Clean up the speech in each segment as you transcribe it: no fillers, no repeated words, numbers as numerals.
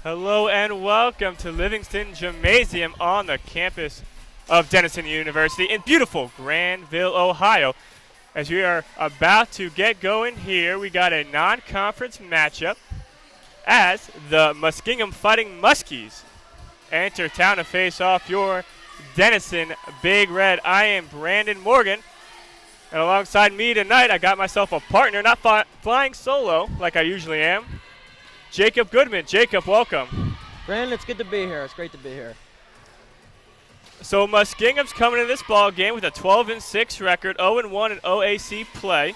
Hello and welcome to Livingston Gymnasium on the campus of Denison University in beautiful Granville, Ohio. As we are about to get going here, we got a non-conference matchup as the Muskingum Fighting Muskies enter town to face off your Denison Big Red. I am Brandon Morgan, and alongside me tonight, I got myself a partner, not flying solo like I usually am, Jacob Goodman. Jacob, welcome. Brandon, it's good to be here. It's great to be here. So Muskingum's coming into this ball game with a 12-6 record, 0-1 in OAC play.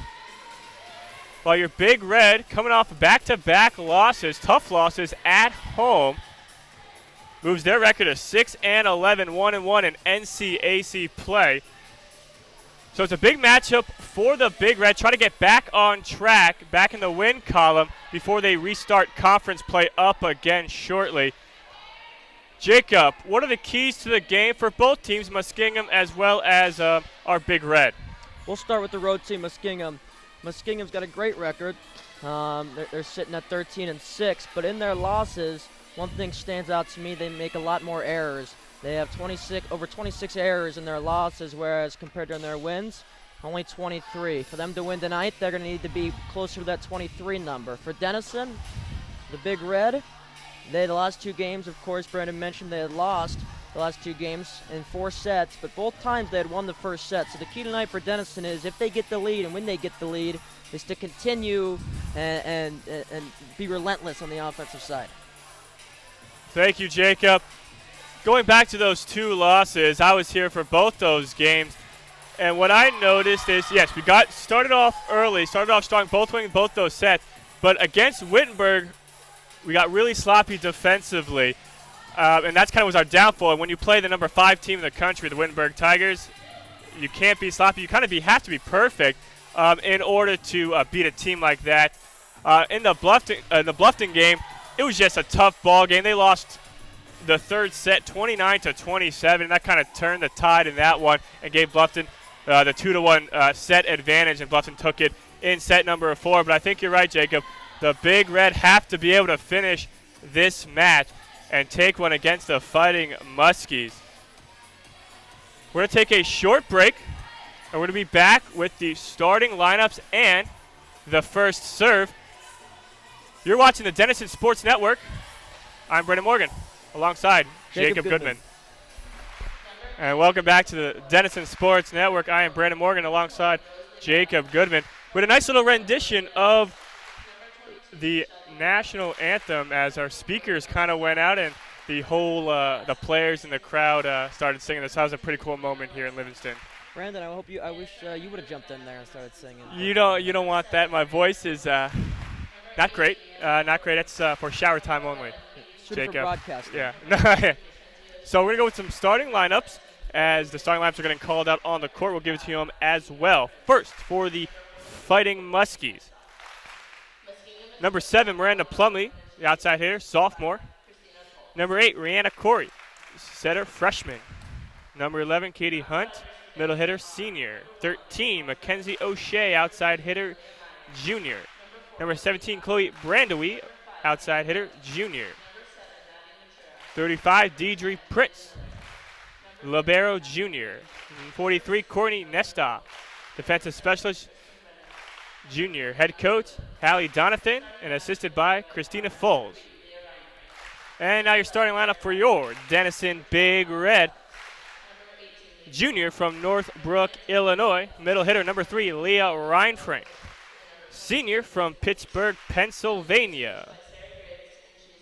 While your Big Red, coming off back-to-back losses, tough losses at home, moves their record to 6-11, 1-1 in NCAC play. So it's a big matchup for the Big Red. Try to get back on track, back in the win column before they restart conference play up again shortly. Jacob, what are the keys to the game for both teams, Muskingum as well as our Big Red? We'll start with the road team, Muskingum. Muskingum's got a great record. They're sitting at 13-6, but in their losses, one thing stands out to me: they make a lot more errors. They have over 26 errors in their losses, whereas compared to their wins, only 23. For them to win tonight, they're going to need to be closer to that 23 number. For Denison, the Big Red, they had the last two games, of course, Brandon mentioned they had lost the last two games in 4 sets, but both times they had won the first set. So the key tonight for Denison is, if they get the lead and when they get the lead, is to continue and be relentless on the offensive side. Thank you, Jacob. Going back to those 2 losses, I was here for both those games, and what I noticed is, yes, we started off early, started off strong, both winning both those sets, but against Wittenberg, we got really sloppy defensively, and that's kind of was our downfall. And when you play the number 5 team in the country, the Wittenberg Tigers, you can't be sloppy. You kind of have to be perfect in order to beat a team like that. In the Bluffton game, it was just a tough ball game. They lost the third set 29-27, and that kind of turned the tide in that one and gave Bluffton the 2-1 set advantage, and Bluffton took it in set number 4. But I think you're right, Jacob. The Big Red have to be able to finish this match and take one against the Fighting Muskies. We're going to take a short break, and we're going to be back with the starting lineups and the first serve. You're watching the Denison Sports Network. I'm Brandon Morgan, alongside Jacob Goodman. And welcome back to the Denison Sports Network. I am Brandon Morgan, alongside Jacob Goodman, with a nice little rendition of the national anthem as our speakers kind of went out and the whole the players in the crowd started singing this. That was a pretty cool moment here in Livingston. Brandon, I wish you would have jumped in there and started singing. You don't want that. My voice is not great. Not great. It's for shower time only. Jacob. For broadcasting. Yeah. So we're going to go with some starting lineups, as the starting lineups are getting called out on the court. We'll give it to them as well. First, for the Fighting Muskies. Number 7, Miranda Plumley, the outside hitter, sophomore. Number 8, Rihanna Corey, setter, freshman. Number 11, Katie Hunt, middle hitter, senior. 13, Mackenzie O'Shea, outside hitter, junior. Number 17, Chloe Brandowie, outside hitter, junior. 35, Deidre Pritz, libero, junior. 43, Courtney Nesta, defensive specialist, junior. Head coach, Hallie Donathan, and assisted by Christina Foles. And now your starting lineup for your Denison Big Red. Junior from Northbrook, Illinois, middle hitter, number 3, Leah Reinfrank. Senior from Pittsburgh, Pennsylvania.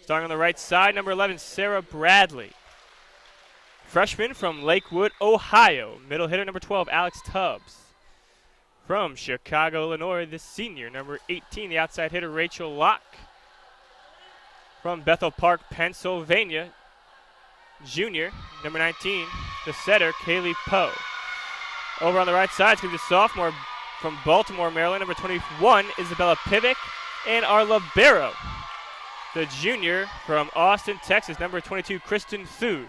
Starting on the right side, number 11, Sarah Bradley. Freshman from Lakewood, Ohio, middle hitter, number 12, Alex Tubbs. From Chicago, Illinois, the senior, number 18, the outside hitter, Rachel Locke. From Bethel Park, Pennsylvania, junior, number 19, the setter, Kaylee Poe. Over on the right side, it's going to be the sophomore from Baltimore, Maryland, number 21, Isabella Pivick, and our libero, the junior from Austin, Texas, number 22, Kristen Thews.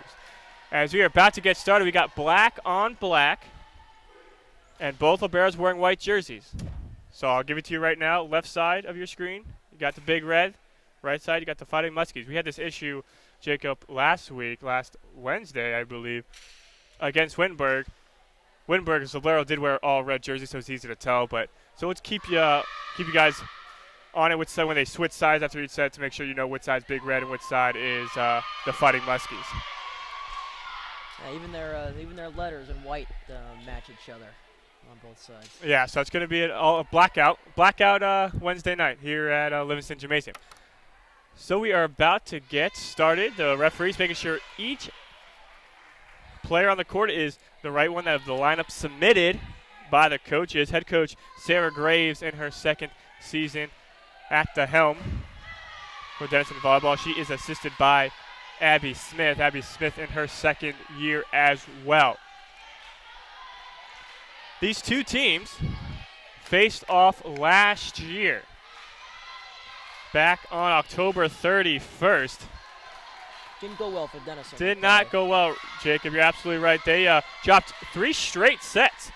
As we are about to get started, we got black on black, and both liberos wearing white jerseys. So I'll give it to you right now. Left side of your screen, you got the Big Red. right side, you got the Fighting Muskies. We had this issue, Jacob, last Wednesday, I believe, against Wittenberg. Wittenberg's Libero did wear all red jerseys, so it's easy to tell. But so let's keep you guys on it which side when they switch sides after each set to make sure you know which side's Big Red and which side is the Fighting Muskies. Yeah, even their letters in white match each other on both sides. Yeah, so it's going to be a blackout Wednesday night here at Livingston Gymnasium. So we are about to get started. The referee's making sure each player on the court is the right one of the lineup submitted by the coaches. Head coach Sarah Graves in her second season at the helm for Denison Volleyball. She is assisted by Abby Smith. Abby Smith in her second year as well. These two teams faced off last year, back on October 31st. Didn't go well for Denison. Did not go well, Jacob. You're absolutely right. They dropped 3 straight sets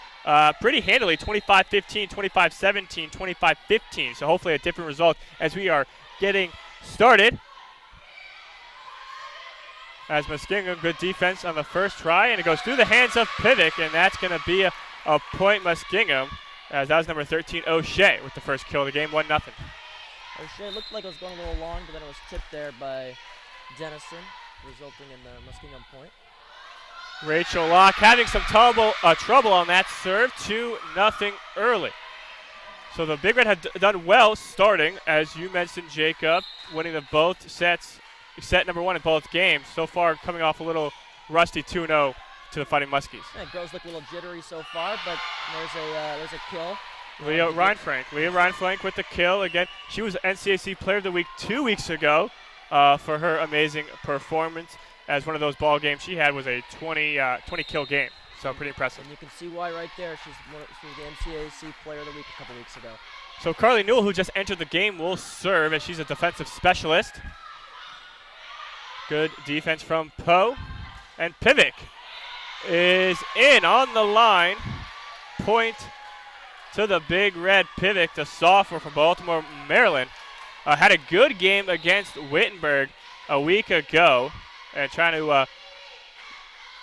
pretty handily, 25-15, 25-17, 25-15. So hopefully a different result as we are getting started. As Muskingum, good defense on the first try, and it goes through the hands of Pivic, and that's going to be a point Muskingum, as that was number 13, O'Shea, with the first kill of the game, 1-0. O'Shea looked like it was going a little long, but then it was tipped there by Denison, resulting in the Muskingum point. Rachel Locke having some trouble on that serve, 2-0 early. So the Big Red had done well starting, as you mentioned, Jacob, winning the both sets, set number 1 in both games. So far, coming off a little rusty 2-0 to the Fighting Muskies. Yeah, girls look a little jittery so far, but there's a kill. Leah Reinfrank with the kill again. She was NCAC Player of the Week 2 weeks ago for her amazing performance. As one of those ball games she had was a 20 kill game, so pretty impressive. And you can see why right there. She was the NCAC Player of the Week a couple weeks ago. So Carly Newell, who just entered the game, will serve as she's a defensive specialist. Good defense from Poe. And Pivic is in on the line. Point to the Big Red. Pivic, the sophomore from Baltimore, Maryland, had a good game against Wittenberg a week ago, and trying to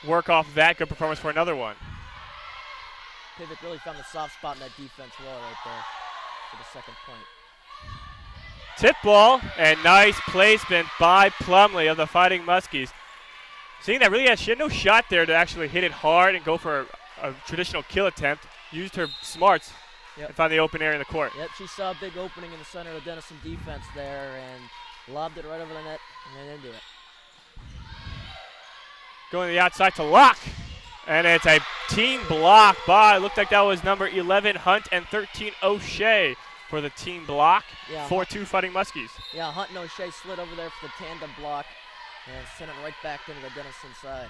work off that good performance for another one. Pivic really found the soft spot in that defense well right there for the second point. Tip ball, and nice placement by Plumley of the Fighting Muskies. Seeing that really she had no shot there to actually hit it hard and go for a traditional kill attempt. Used her smarts and found the open area in the court. Yep, she saw a big opening in the center of the Denison defense there and lobbed it right over the net and then into it. Going to the outside to Locke, and it's a team block by, looked like that was number 11 Hunt and 13 O'Shea for the team block. 4-2 Fighting Muskies. Yeah, Hunt and O'Shea slid over there for the tandem block and sent it right back into the Denison side.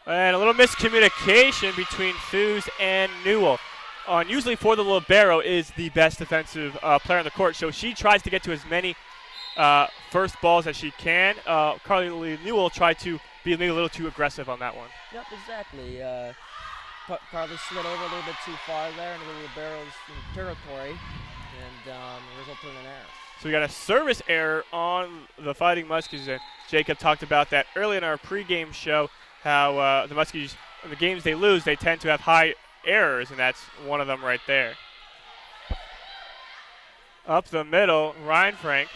And a little miscommunication between Thews and Newell. Usually for the Libero is the best defensive player on the court, so she tries to get to as many first balls as she can. Carly Newell tried to be a little too aggressive on that one. Yep, exactly. Carly slid over a little bit too far there into the Libero's territory and resulted in an error. So we got a service error on the Fighting Muskies, and Jacob talked about that early in our pregame show, how the Muskies, in the games they lose, they tend to have high errors, and that's one of them right there. Up the middle, Reinfrank.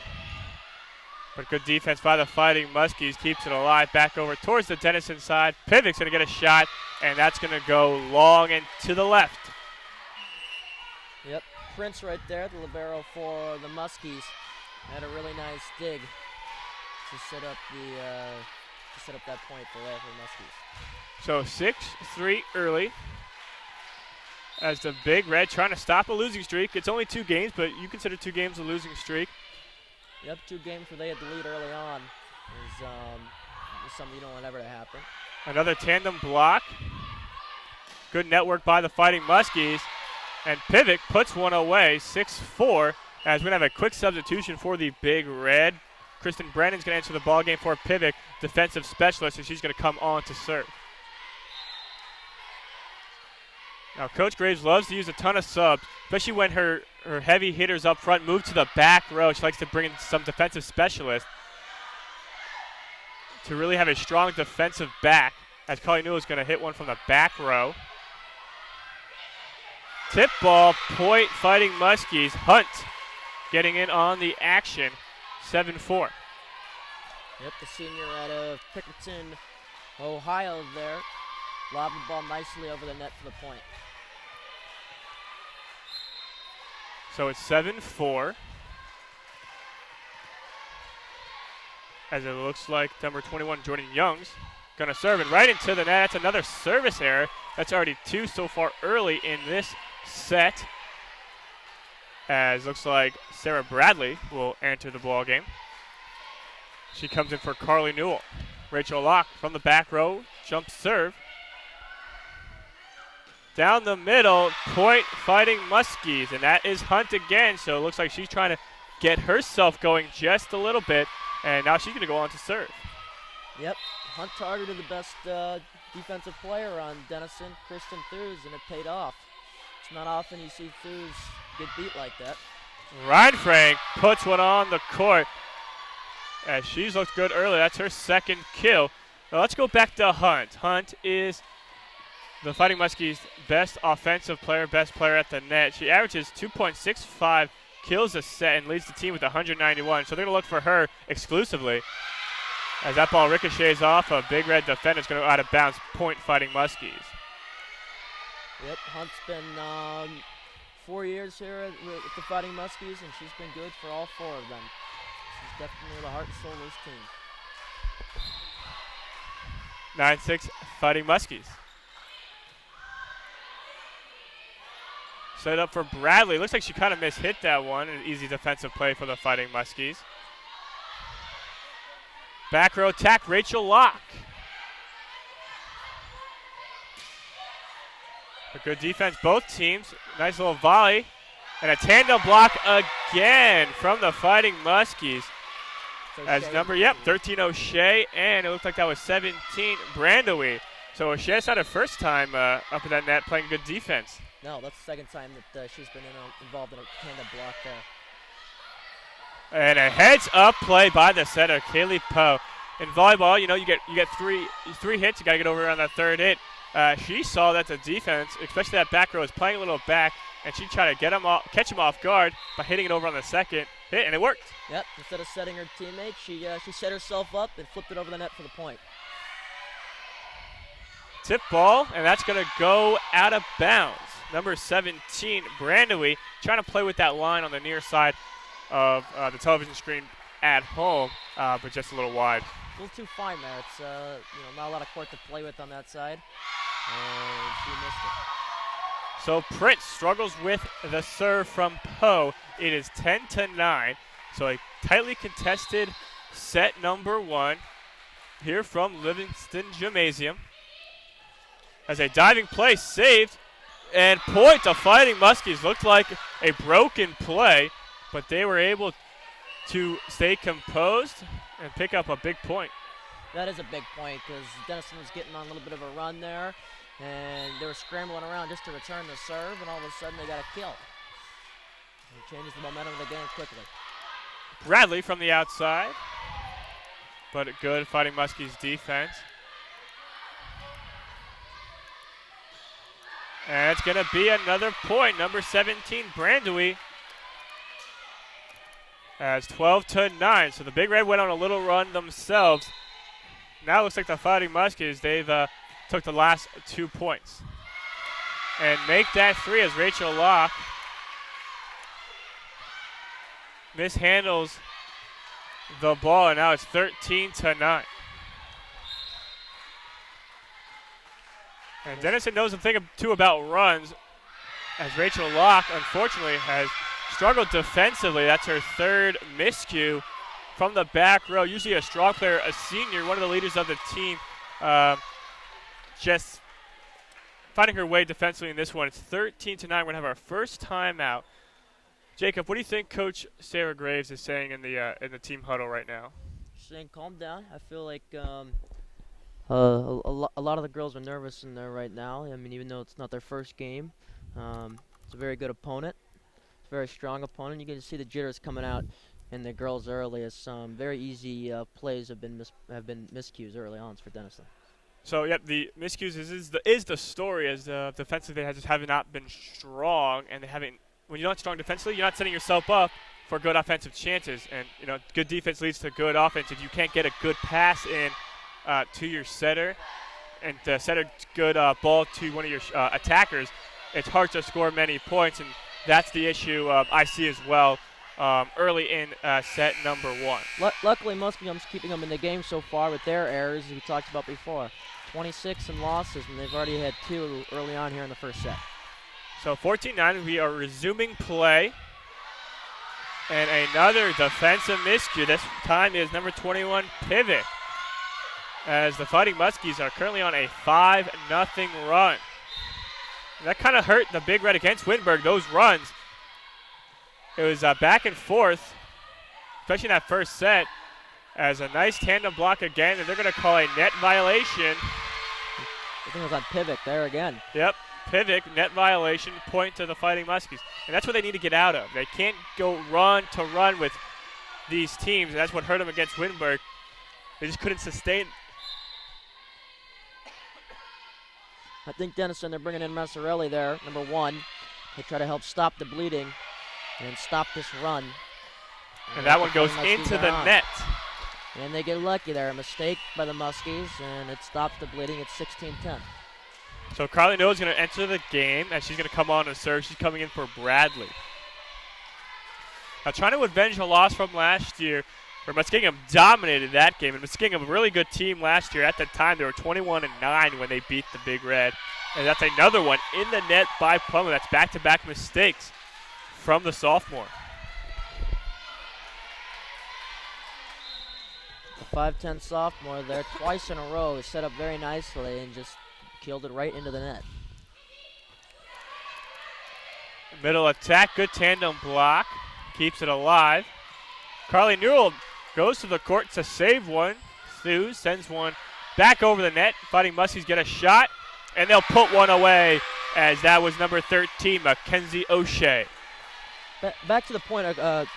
But good defense by the Fighting Muskies keeps it alive. Back over towards the Denison side. Pivic's going to get a shot, and that's going to go long and to the left. Yep, Prince right there, the libero for the Muskies, had a really nice dig to set up that point for the Muskies. So 6-3 early. As the Big Red trying to stop a losing streak. It's only 2 games, but you consider 2 games a losing streak. Yep, 2 games where they had the lead early on is something you don't want ever to happen. Another tandem block. Good network by the Fighting Muskies. And Pivic puts one away, 6-4, as we're going to have a quick substitution for the Big Red. Kristen Brandon's going to enter the ballgame for Pivic, defensive specialist, and she's going to come on to serve. Now, Coach Graves loves to use a ton of subs, especially when her heavy hitters up front move to the back row. She likes to bring in some defensive specialists to really have a strong defensive back, as Carly Newell is going to hit one from the back row. Tip ball, point Fighting Muskies. Hunt getting in on the action, 7-4. Yep, the senior out of Pickerton, Ohio there. Lobbed the ball nicely over the net for the point. So it's 7-4. As it looks like number 21, Jordan Young's going to serve it right into the net. That's another service error. That's already 2 so far early in this set. As looks like Sarah Bradley will enter the ball game. She comes in for Carly Newell. Rachel Locke from the back row, jump serve. Down the middle, point Fighting Muskies, and that is Hunt again. So it looks like she's trying to get herself going just a little bit. And now she's going to go on to serve. Yep, Hunt targeted the best defensive player on Denison, Kristen Thews, and it paid off. It's not often you see Thews get beat like that. Ryan Frank puts one on the court. As she's looked good early. That's her second kill. Now let's go back to Hunt. Hunt is the Fighting Muskies' best offensive player, best player at the net. She averages 2.65 kills a set and leads the team with 191. So they're going to look for her exclusively. As that ball ricochets off, a Big Red defender is going to go out of bounds. Point Fighting Muskies. Yep, Hunt's been 4 years here with the Fighting Muskies, and she's been good for all 4 of them. She's definitely the heart and soul of this team. 9-6 Fighting Muskies. Set up for Bradley. Looks like she kind of mishit that one. An easy defensive play for the Fighting Muskies. Back row attack, Rachel Locke. A good defense, both teams. Nice little volley. And a tandem block again from the Fighting Muskies. As number, 13 O'Shea, and it looked like that was 17 Brandowy. So O'Shea's not her first time up in that net playing good defense. No, that's the second time that she's been involved in a tandem block there. And a heads-up play by the setter, Kaylee Poe. In volleyball, you know, you get three hits. You got to get over on that third hit. She saw that the defense, especially that back row, is playing a little back, and she tried to catch him off guard by hitting it over on the second hit, and it worked. Yep. Instead of setting her teammate, she set herself up and flipped it over the net for the point. Tip ball, and that's going to go out of bounds. Number 17, Brandowy, trying to play with that line on the near side of the television screen at home, but just a little wide. A little too fine there. It's not a lot of court to play with on that side, and she missed it. So Prince struggles with the serve from Poe. It is 10-9, so a tightly contested set number 1 here from Livingston Gymnasium. As a diving play saved, and point to Fighting Muskies. Looked like a broken play, but they were able to stay composed and pick up a big point. That is a big point because Denison was getting on a little bit of a run there, and they were scrambling around just to return the serve, and all of a sudden they got a kill. It changes the momentum of the game quickly. Bradley from the outside, but a good Fighting Muskies defense. And it's going to be another point. Number 17, Brandowy, as 12-9. So the Big Red went on a little run themselves. Now it looks like the Fighting Muskies, they've took the last 2 points. And make that 3 as Rachel Locke mishandles the ball, and now it's 13-9. And Denison knows a thing or two about runs, as Rachel Locke, unfortunately, has struggled defensively. That's her third miscue from the back row. Usually a strong player, a senior, one of the leaders of the team, just finding her way defensively in this one. It's 13-9. We're going to have our first timeout. Jacob, what do you think Coach Sarah Graves is saying in the team huddle right now? She's saying calm down. I feel like A lot of the girls are nervous in there right now. I mean, even though it's not their first game, it's a very good opponent. It's a very strong opponent. You can see the jitters coming out in the girls early, as some very easy plays have been miscues early on for Denison. So, yep, the miscues is the story, as defensively they just have not been strong, and they haven't. When you're not strong defensively, you're not setting yourself up for good offensive chances, and good defense leads to good offense. If you can't get a good pass in to your setter, and the setter good ball to one of your attackers, it's hard to score many points, and that's the issue I see as well early in set number 1. Luckily, Muskingum's keeping them in the game so far with their errors, as we talked about before. 26 in losses, and they've already had 2 early on here in the first set. So 14-9, we are resuming play. And another defensive miscue. This time is number 21, Pivot, as the Fighting Muskies are currently on a 5-0 run. And that kind of hurt the Big Red against Wittenberg, those runs. It was back and forth, especially in that first set, as a nice tandem block again, and they're going to call a net violation. I think it was on Pivot there again. Yep, Pivot, net violation, point to the Fighting Muskies. And that's what they need to get out of. They can't go run to run with these teams, and that's what hurt them against Wittenberg. They just couldn't sustain. I think Denison, they're bringing in Massarelli there, number 1. They try to help stop the bleeding and stop this run. And that one goes into the net. And they get lucky there. A mistake by the Muskies, and it stops the bleeding at 16-10. So Carly Noah is going to enter the game, and she's going to come on and serve. She's coming in for Bradley. Now trying to avenge a loss from last year, where Muskingum dominated that game. And Muskingum, a really good team last year. At the time, they were 21-9 when they beat the Big Red. And that's another one in the net by Plummer. That's back-to-back mistakes from the sophomore. The 5'10 sophomore there, twice in a row, is set up very nicely and just killed it right into the net. Middle attack, good tandem block, keeps it alive. Carly Newell goes to the court to save one. Thews sends one back over the net. Fighting Muskies get a shot, and they'll put one away, as that was number 13, Mackenzie O'Shea. Back to the point a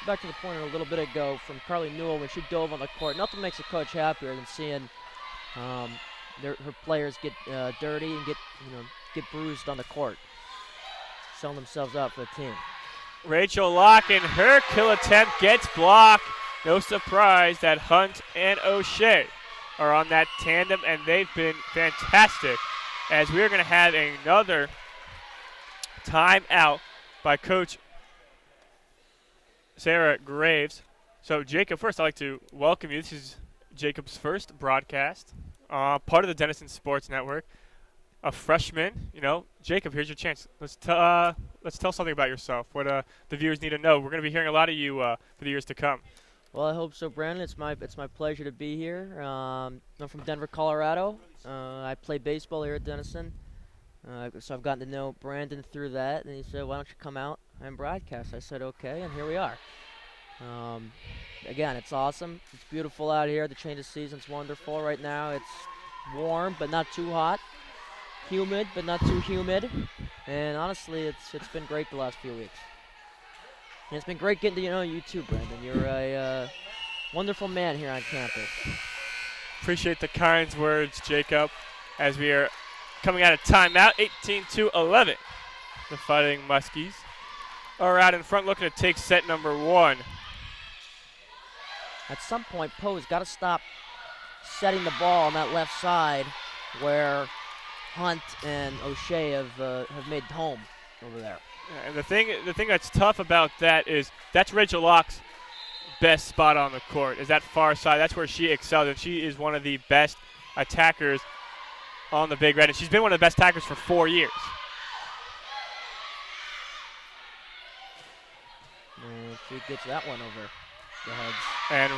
little bit ago from Carly Newell when she dove on the court. Nothing makes a coach happier than seeing her players get dirty and get bruised on the court, selling themselves out for the team. Rachel Locke, and her kill attempt gets blocked. No surprise that Hunt and O'Shea are on that tandem, and they've been fantastic, as we are going to have another timeout by Coach Sarah Graves. So, Jacob, first I'd like to welcome you. This is Jacob's first broadcast, part of the Denison Sports Network. A freshman, Jacob, here's your chance. Let's tell something about yourself, what the viewers need to know. We're going to be hearing a lot of you for the years to come. Well, I hope so, Brandon. It's my pleasure to be here. I'm from Denver, Colorado. I play baseball here at Denison. So I've gotten to know Brandon through that, and he said, why don't you come out and broadcast? I said, okay, and here we are. Again, it's awesome. It's beautiful out here. The change of season's wonderful right now. It's warm, but not too hot. Humid, but not too humid. And honestly, it's been great the last few weeks. And it's been great getting to know you too, Brandon. You're a wonderful man here on campus. Appreciate the kind words, Jacob, as we are coming out of timeout, 18-11. The Fighting Muskies are out in front looking to take set number 1. At some point, Poe's got to stop setting the ball on that left side where Hunt and O'Shea have made home over there. Yeah, and the thing that's tough about that is that's Rachel Locke's best spot on the court, is that far side. That's where she excels, and she is one of the best attackers on the Big Red, and she's been one of the best attackers for 4 years. And she gets that one over the heads. And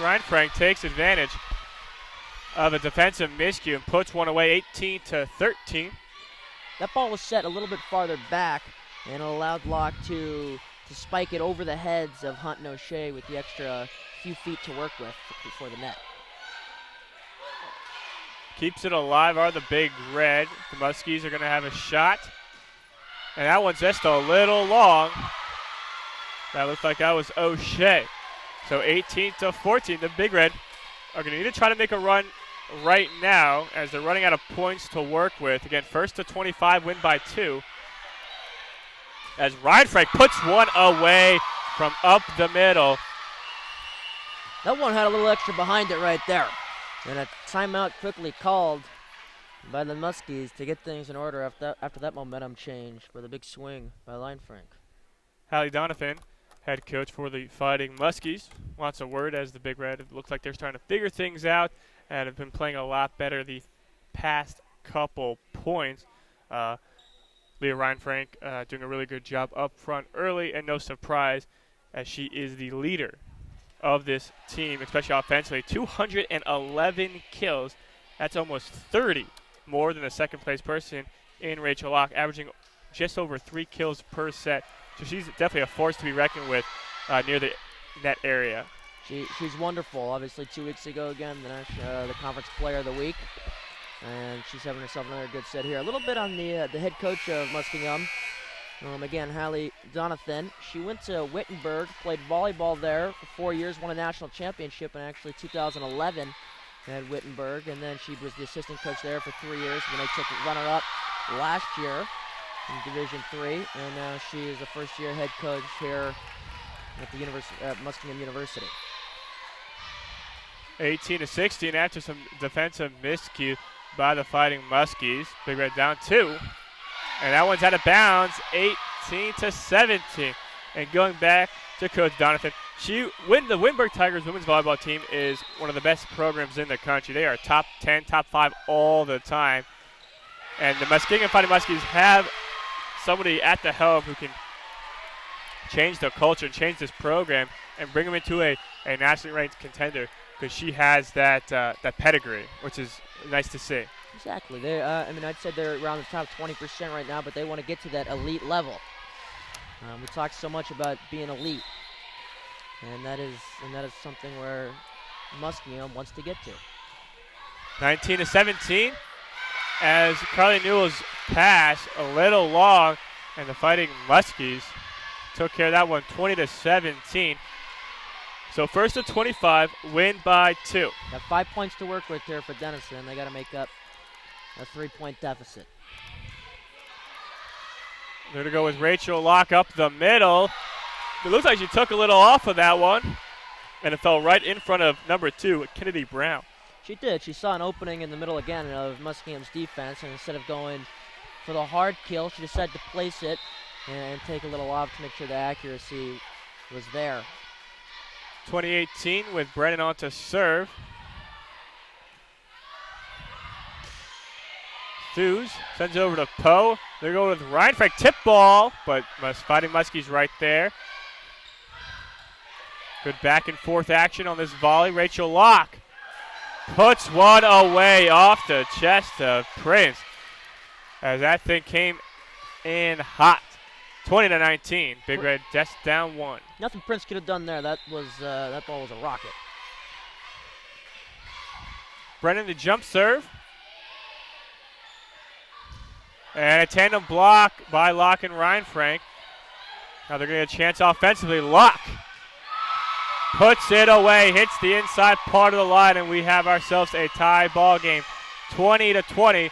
Ryan Frank takes advantage of a defensive miscue and puts one away, 18-13. That ball was set a little bit farther back, and it allowed Locke to spike it over the heads of Hunt and O'Shea with the extra few feet to work with before the net. keeps it alive are the Big Red. The Muskies are going to have a shot. And that one's just a little long. That looks like that was O'Shea. So 18-14, the Big Red are going to need to try to make a run right now as they're running out of points to work with. Again, first to 25, win by 2. As Reinfrank puts one away from up the middle. That one had a little extra behind it right there. And a timeout quickly called by the Muskies to get things in order after that momentum change for the big swing by Reinfrank. Hallie Donovan, head coach for the Fighting Muskies, wants a word as the Big Red. It looks like they're starting to figure things out and have been playing a lot better the past couple points. Leah Reinfrank doing a really good job up front early, and no surprise as she is the leader of this team, especially offensively. 211 kills. That's almost 30 more than the second place person in Rachel Locke, averaging just over 3 kills per set. So she's definitely a force to be reckoned with near the net area. She's wonderful. Obviously, 2 weeks ago, again, the Conference Player of the Week. And she's having herself another good set here. A little bit on the head coach of Muskingum. Again, Hallie Donovan. She went to Wittenberg, played volleyball there for 4 years, won a national championship in actually 2011 at Wittenberg. And then she was the assistant coach there for 3 years when they took runner-up last year in Division III. And now she is a first-year head coach here at the Muskingum University. 18-16 after some defensive miscue by the Fighting Muskies. Big Red down 2. And that one's out of bounds, 18-17. And going back to Coach Donovan, the Wittenberg Tigers women's volleyball team is one of the best programs in the country. They are top 10, top 5 all the time. And the Muskingum Fighting Muskies have somebody at the helm who can change the culture and change this program and bring them into a nationally ranked contender, because she has that pedigree, which is nice to see. Exactly. I'd say they're around the top 20% right now, but they want to get to that elite level. We talk so much about being elite, and that is something where Muskingum wants to get to. 19-17, as Carly Newell's pass a little long, and the Fighting Muskies took care of that one, 20-17. So first to 25, win by 2. Got 5 points to work with here for Denison. They got to make up a 3-point deficit. They're going to go with Rachel Locke up the middle. It looks like she took a little off of that one, and it fell right in front of number 2, Kennedy Brown. She did. She saw an opening in the middle again of Muskingum's defense, and instead of going for the hard kill, she decided to place it and take a little off to make sure the accuracy was there. 2018 with Brennan on to serve. Thews sends it over to Poe. They're going with Reinfrank tip ball, but Fighting Muskies right there. Good back and forth action on this volley. Rachel Locke puts one away off the chest of Prince as that thing came in hot. 20-19. Big Red just down 1. Nothing Prince could have done there. That ball was a rocket. Brennan the jump serve. And a tandem block by Locke and Reinfrank. Now they're going to get a chance offensively. Locke puts it away, hits the inside part of the line, and we have ourselves a tie ball game, 20-20.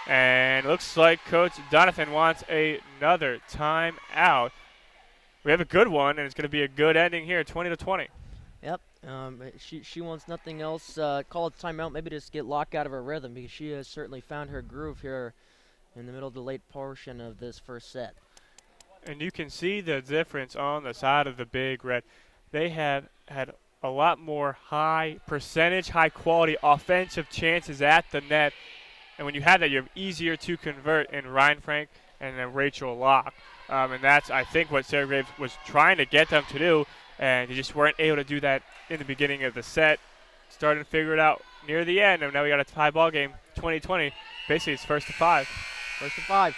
And looks like Coach Donovan wants another timeout. We have a good one, and it's going to be a good ending here, 20-20. Yep. She wants nothing else. Call it timeout, maybe just get Locke out of her rhythm, because she has certainly found her groove here in the middle of the late portion of this first set. And you can see the difference on the side of the Big Red. They have had a lot more high percentage, high quality offensive chances at the net. And when you have that, you're easier to convert in Reinfrank and then Rachel Locke. And that's, I think, what Sarah Graves was trying to get them to do. And they just weren't able to do that in the beginning of the set. Starting to figure it out near the end. And now we got a tie ball game, 20-20. Basically, it's first to 5. First to 5.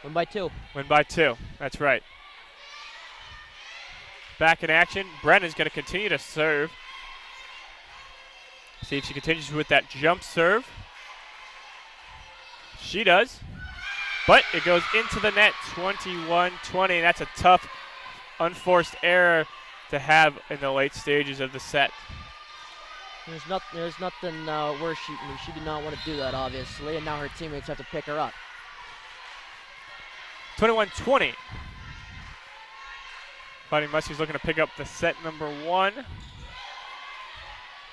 Win by 2. Win by 2. That's right. Back in action. Brennan's going to continue to serve. See if she continues with that jump serve. She does. But it goes into the net, 21-20, and that's a tough, unforced error to have in the late stages of the set. There's nothing worse. She did not want to do that, obviously, and now her teammates have to pick her up. 21-20. Fighting Muskies looking to pick up the set number 1.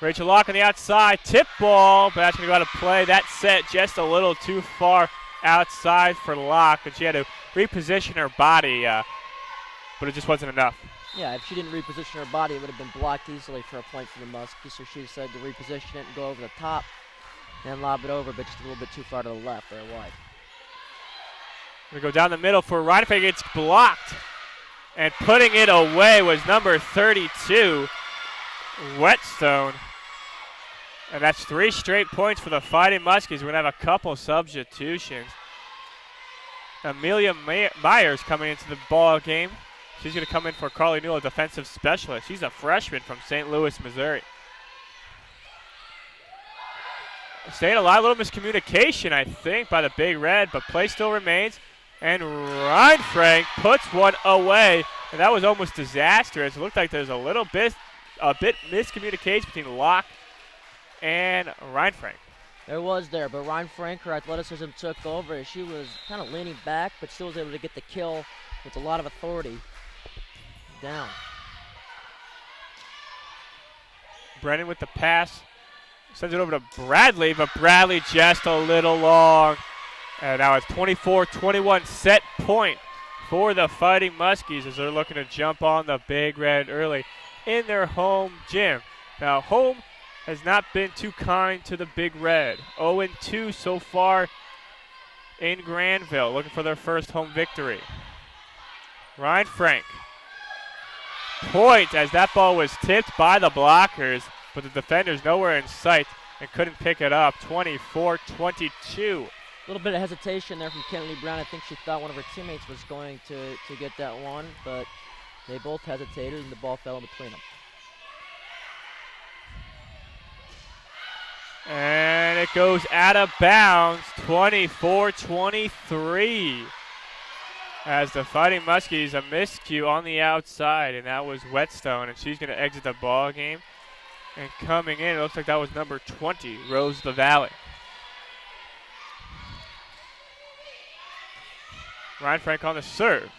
Rachel Locke on the outside, tip ball, but that's going to go out of play. That set just a little too far outside for Locke, and she had to reposition her body, but it just wasn't enough. Yeah, if she didn't reposition her body, it would have been blocked easily for a point for the Muskies, so she decided to reposition it and go over the top and lob it over, but just a little bit too far to the left or wide. Going to go down the middle for Reinfeld. It's blocked, and putting it away was number 32, Whetstone. And that's 3 straight points for the Fighting Muskies. We're going to have a couple substitutions. Amelia Myers coming into the ball game. She's going to come in for Carly Newell, a defensive specialist. She's a freshman from St. Louis, Missouri. Staying alive, a little miscommunication, I think, by the Big Red, but play still remains. And Reinfrank puts one away, and that was almost disastrous. It looked like there's a bit miscommunication between Locke and Reinfrank. There was there, but Reinfrank, her athleticism took over. She was kind of leaning back, but still was able to get the kill with a lot of authority. Down. Brennan with the pass. Sends it over to Bradley, but Bradley just a little long. And now it's 24-21 set point for the Fighting Muskies as they're looking to jump on the Big Red early in their home gym. Now, home has not been too kind to the Big Red. 0-2 so far in Granville, looking for their first home victory. Reinfrank. Point as that ball was tipped by the blockers, but the defenders nowhere in sight and couldn't pick it up. 24-22. A little bit of hesitation there from Kennedy Brown. I think she thought one of her teammates was going to get that one, but they both hesitated and the ball fell in between them. And it goes out of bounds, 24-23. As the Fighting Muskies, a miscue on the outside, and that was Whetstone, and she's going to exit the ball game. And coming in, it looks like that was number 20, Rose the Valley. Reinfrank on the serve.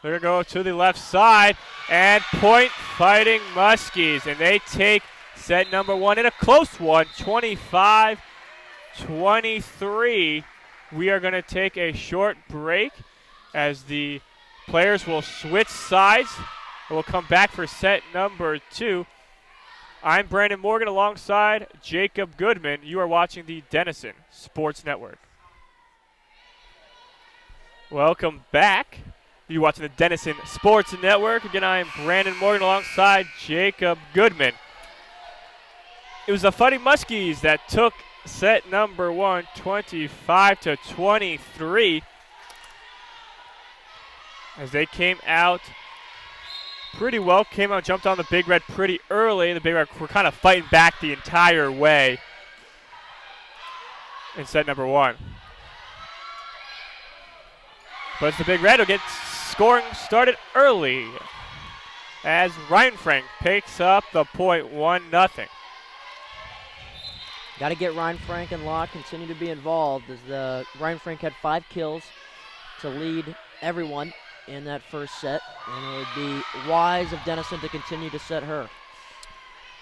They're going to go to the left side, and point Fighting Muskies, and they take set number 1 in a close one, 25-23. We are going to take a short break as the players will switch sides. We'll come back for set number 2. I'm Brandon Morgan alongside Jacob Goodman. You are watching the Denison Sports Network. Welcome back. You're watching the Denison Sports Network. Again, I am Brandon Morgan alongside Jacob Goodman. It was the Fighting Muskies that took set number 1, 25-23. As they came out pretty well, jumped on the Big Red pretty early. The Big Red were kind of fighting back the entire way in set number 1. But it's the Big Red who gets scoring started early as Reinfrank picks up the point, 1-0. Got to get Reinfrank and Locke continue to be involved as the Reinfrank had 5 kills to lead everyone in that first set, and it would be wise of Denison to continue to set her.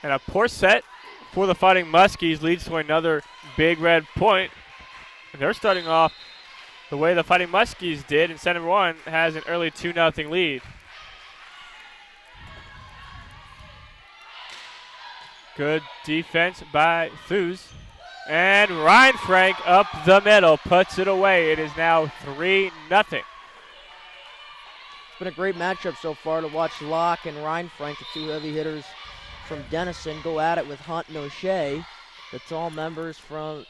And a poor set for the Fighting Muskies leads to another Big Red point. And they're starting off the way the Fighting Muskies did, and set number 1 has an early 2-0 lead. Good defense by Thews. And Reinfrank up the middle, puts it away. It is now 3-0. Been a great matchup so far to watch Locke and Reinfrank, the 2 heavy hitters from Denison, go at it with Hunt and O'Shea, the tall members from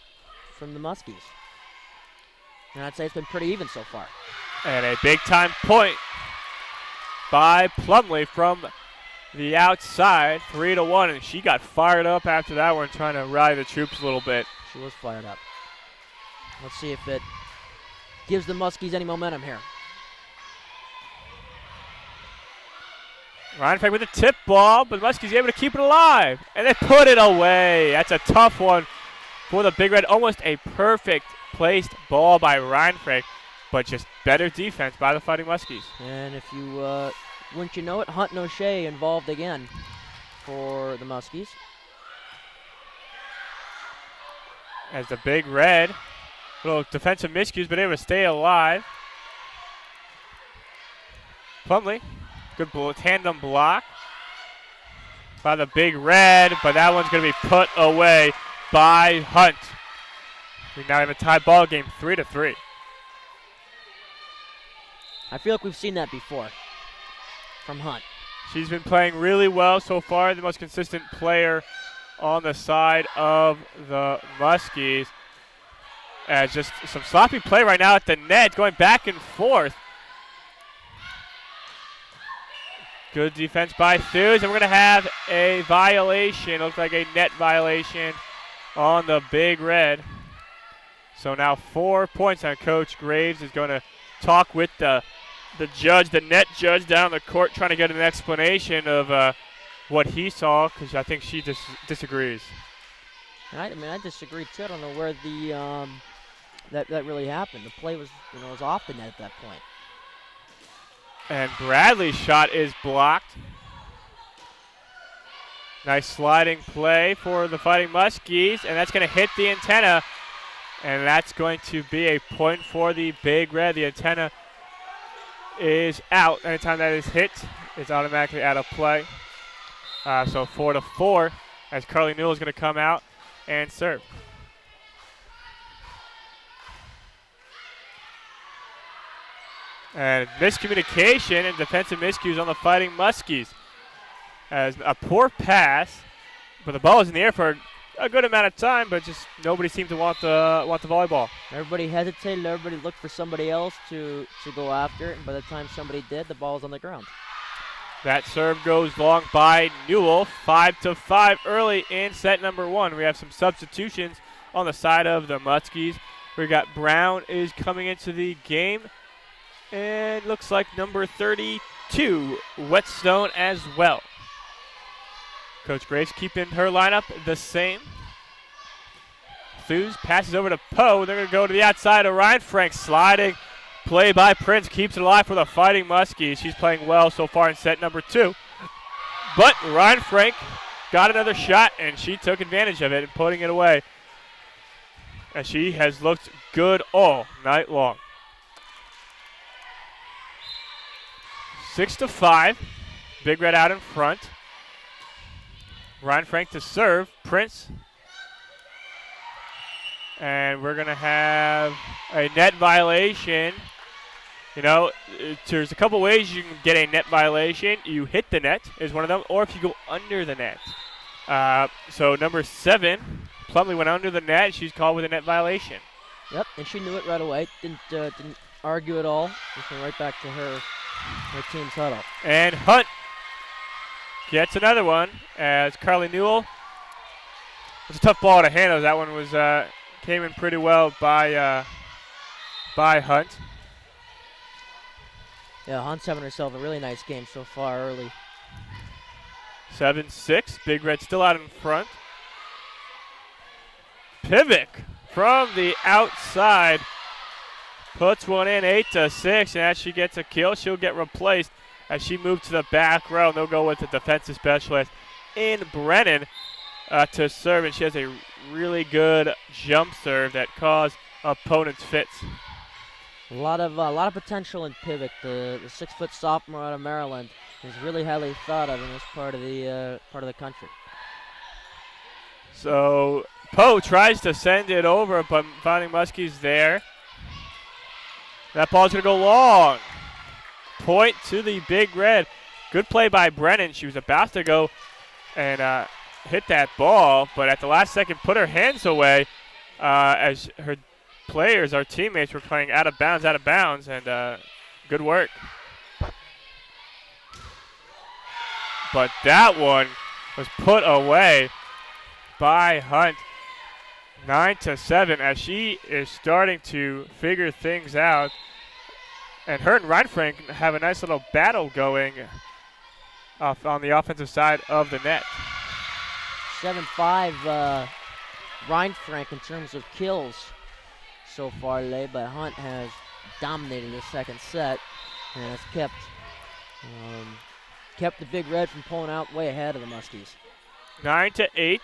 the Muskies. And I'd say it's been pretty even so far. And a big time point by Plumley from the outside, 3-1, and she got fired up after that one, trying to rally the troops a little bit. She was fired up. Let's see if it gives the Muskies any momentum here. Ryan Frank with a tip ball, but the Muskies able to keep it alive, and they put it away. That's a tough one for the Big Red. Almost a perfect placed ball by Ryan Frank, but just better defense by the Fighting Muskies. And if you, wouldn't you know it, Hunt and O'Shea involved again for the Muskies. As the Big Red, little defensive miscues, but able to stay alive. Plumley, good tandem block by the Big Red, but that one's going to be put away by Hunt. We now have a tie ball game, 3-3. I feel like we've seen that before from Hunt. She's been playing really well so far, the most consistent player on the side of the Muskies. Just some sloppy play right now at the net, going back and forth. Good defense by Thews, and we're going to have a violation. Looks like a net violation on the Big Red. So now 4 points, and Coach Graves is going to talk with the judge, the net judge down the court, trying to get an explanation of what he saw, because I think she disagrees. I disagree too. I don't know where the that really happened. The play was was off the net at that point. And Bradley's shot is blocked. Nice sliding play for the Fighting Muskies, and that's going to hit the antenna, and that's going to be a point for the Big Red. The antenna is out. Anytime that is hit, it's automatically out of play. So 4-4, as Carly Newell is going to come out and serve. And miscommunication and defensive miscues on the Fighting Muskies. As a poor pass, but the ball was in the air for a good amount of time, but just nobody seemed to want the volleyball. Everybody hesitated. Everybody looked for somebody else to go after it, and by the time somebody did, the ball was on the ground. That serve goes long by Newell. 5-5 early in set number 1. We have some substitutions on the side of the Muskies. We got Brown is coming into the game. And looks like number 32, Whetstone as well. Coach Graves keeping her lineup the same. Thews passes over to Poe. They're going to go to the outside of Ryan Frank. Sliding play by Prince keeps it alive for the Fighting Muskies. She's playing well so far in set number 2. But Ryan Frank got another shot, and she took advantage of it and putting it away. And she has looked good all night long. 6-5. Big Red out in front. Ryan Frank to serve. Prince. And we're going to have a net violation. There's a couple ways you can get a net violation. You hit the net is one of them, or if you go under the net. So number 7, Plumley went under the net. She's called with a net violation. Yep, and she knew it right away. Didn't argue at all. Just went right back to her team's huddle. And Hunt gets another one as Carly Newell. It's a tough ball to handle. That one was came in pretty well by Hunt. Yeah, Hunt's having herself a really nice game so far early. 7-6. Big Red still out in front. Pivot from the outside. Puts one in, 8-6, and as she gets a kill, she'll get replaced as she moves to the back row. And they'll go with the defensive specialist in Brennan to serve, and she has a really good jump serve that caused opponents fits. A lot of potential in Pivot. The 6-foot sophomore out of Maryland is really highly thought of in this part of the country. So Poe tries to send it over, but Fighting Muskies there. That ball's going to go long. Point to the Big Red. Good play by Brennan. She was about to go and hit that ball, but at the last second put her hands away as her players, our teammates, were playing out of bounds, and good work. but that one was put away by Hunt. 9-7 as she is starting to figure things out. And her and Reinfrank have a nice little battle going off on the offensive side of the net. 7-5 Reinfrank in terms of kills so far today, but Hunt has dominated the second set and has kept the Big Red from pulling out way ahead of the Muskies. 9-8.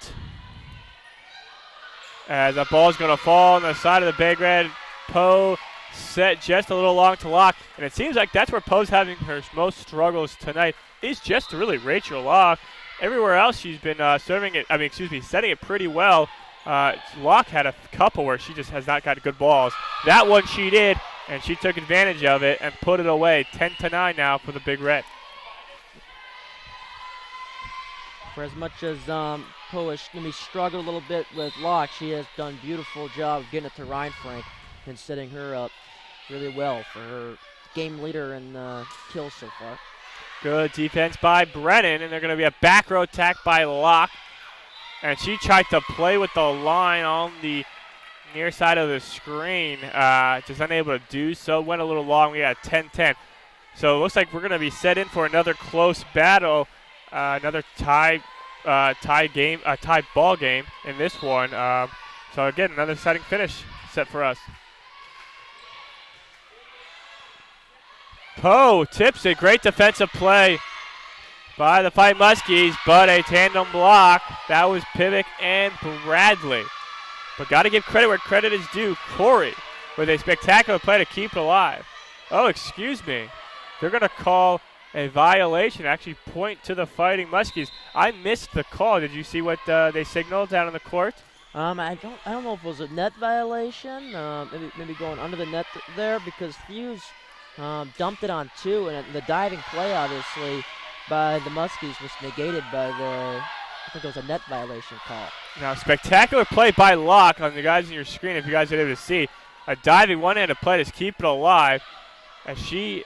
As the ball is going to fall on the side of the Big Red. Poe set just a little long to Locke, and it seems like that's where Poe's having her most struggles tonight, is just to really Rachel Locke. Everywhere else she's been setting it pretty well. Locke had a couple where she just has not got good balls. That one she did, and she took advantage of it and put it away. 10-9 now for the Big Red. For as much as Poe has struggled a little bit with Locke, she has done a beautiful job of getting it to Reinfrank and setting her up really well for her game leader in kills so far. Good defense by Brennan, and they're going to be a back row attack by Locke. And she tried to play with the line on the near side of the screen, just unable to do so. Went a little long. We got 10-10. So it looks like we're going to be set in for another close battle, another tie ball game in this one. So again, another exciting finish set for us. Poe tips it. Great defensive play by the Fighting Muskies, but a tandem block. That was Pivick and Bradley. But got to give credit where credit is due. Corey with a spectacular play to keep it alive. Oh, excuse me. They're going to call a violation, actually point to the Fighting Muskies. I missed the call. Did you see what they signaled down on the court? I don't know if it was a net violation. Maybe going under the net there, because Hughes dumped it on two, and the diving play, obviously, by the Muskies was negated by I think it was a net violation call. Now, spectacular play by Locke on the guys on your screen, if you guys are able to see. A diving one-handed play to keep it alive, as she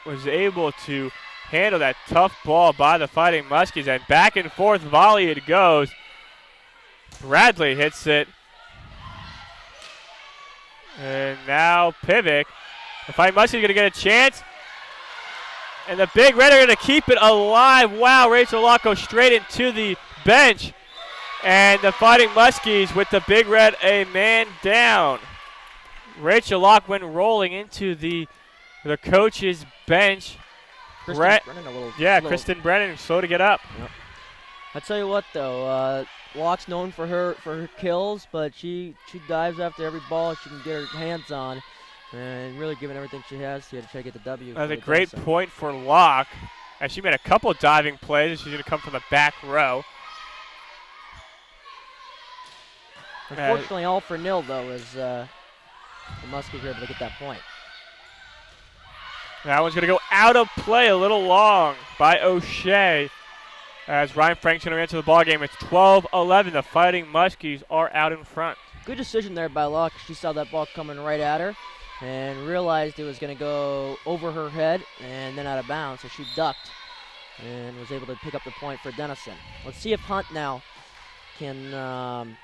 was able to handle that tough ball by the Fighting Muskies, and back and forth volley it goes. Bradley hits it. And now Pivick. The Fighting Muskies are going to get a chance. And the Big Red are going to keep it alive. Wow, Rachel Locke goes straight into the bench. And the Fighting Muskies with the Big Red a man down. Rachel Locke went rolling into the coach's bench. Kristen Brennan slow to get up. Yep. I'll tell you what, though, Locke's known for her kills, but she dives after every ball she can get her hands on, and really giving everything she has here to try to get the W. That's a great point for Locke, as she made a couple diving plays. She's going to come from the back row. Unfortunately, all for nil, though, as the Muskies were able to get that point. That one's going to go out of play a little long by O'Shea, as Reinfrank's going to enter the ball game. It's 12-11. The Fighting Muskies are out in front. Good decision there by Locke. She saw that ball coming right at her and realized it was going to go over her head and then out of bounds, so she ducked and was able to pick up the point for Denison. Let's see if Hunt now can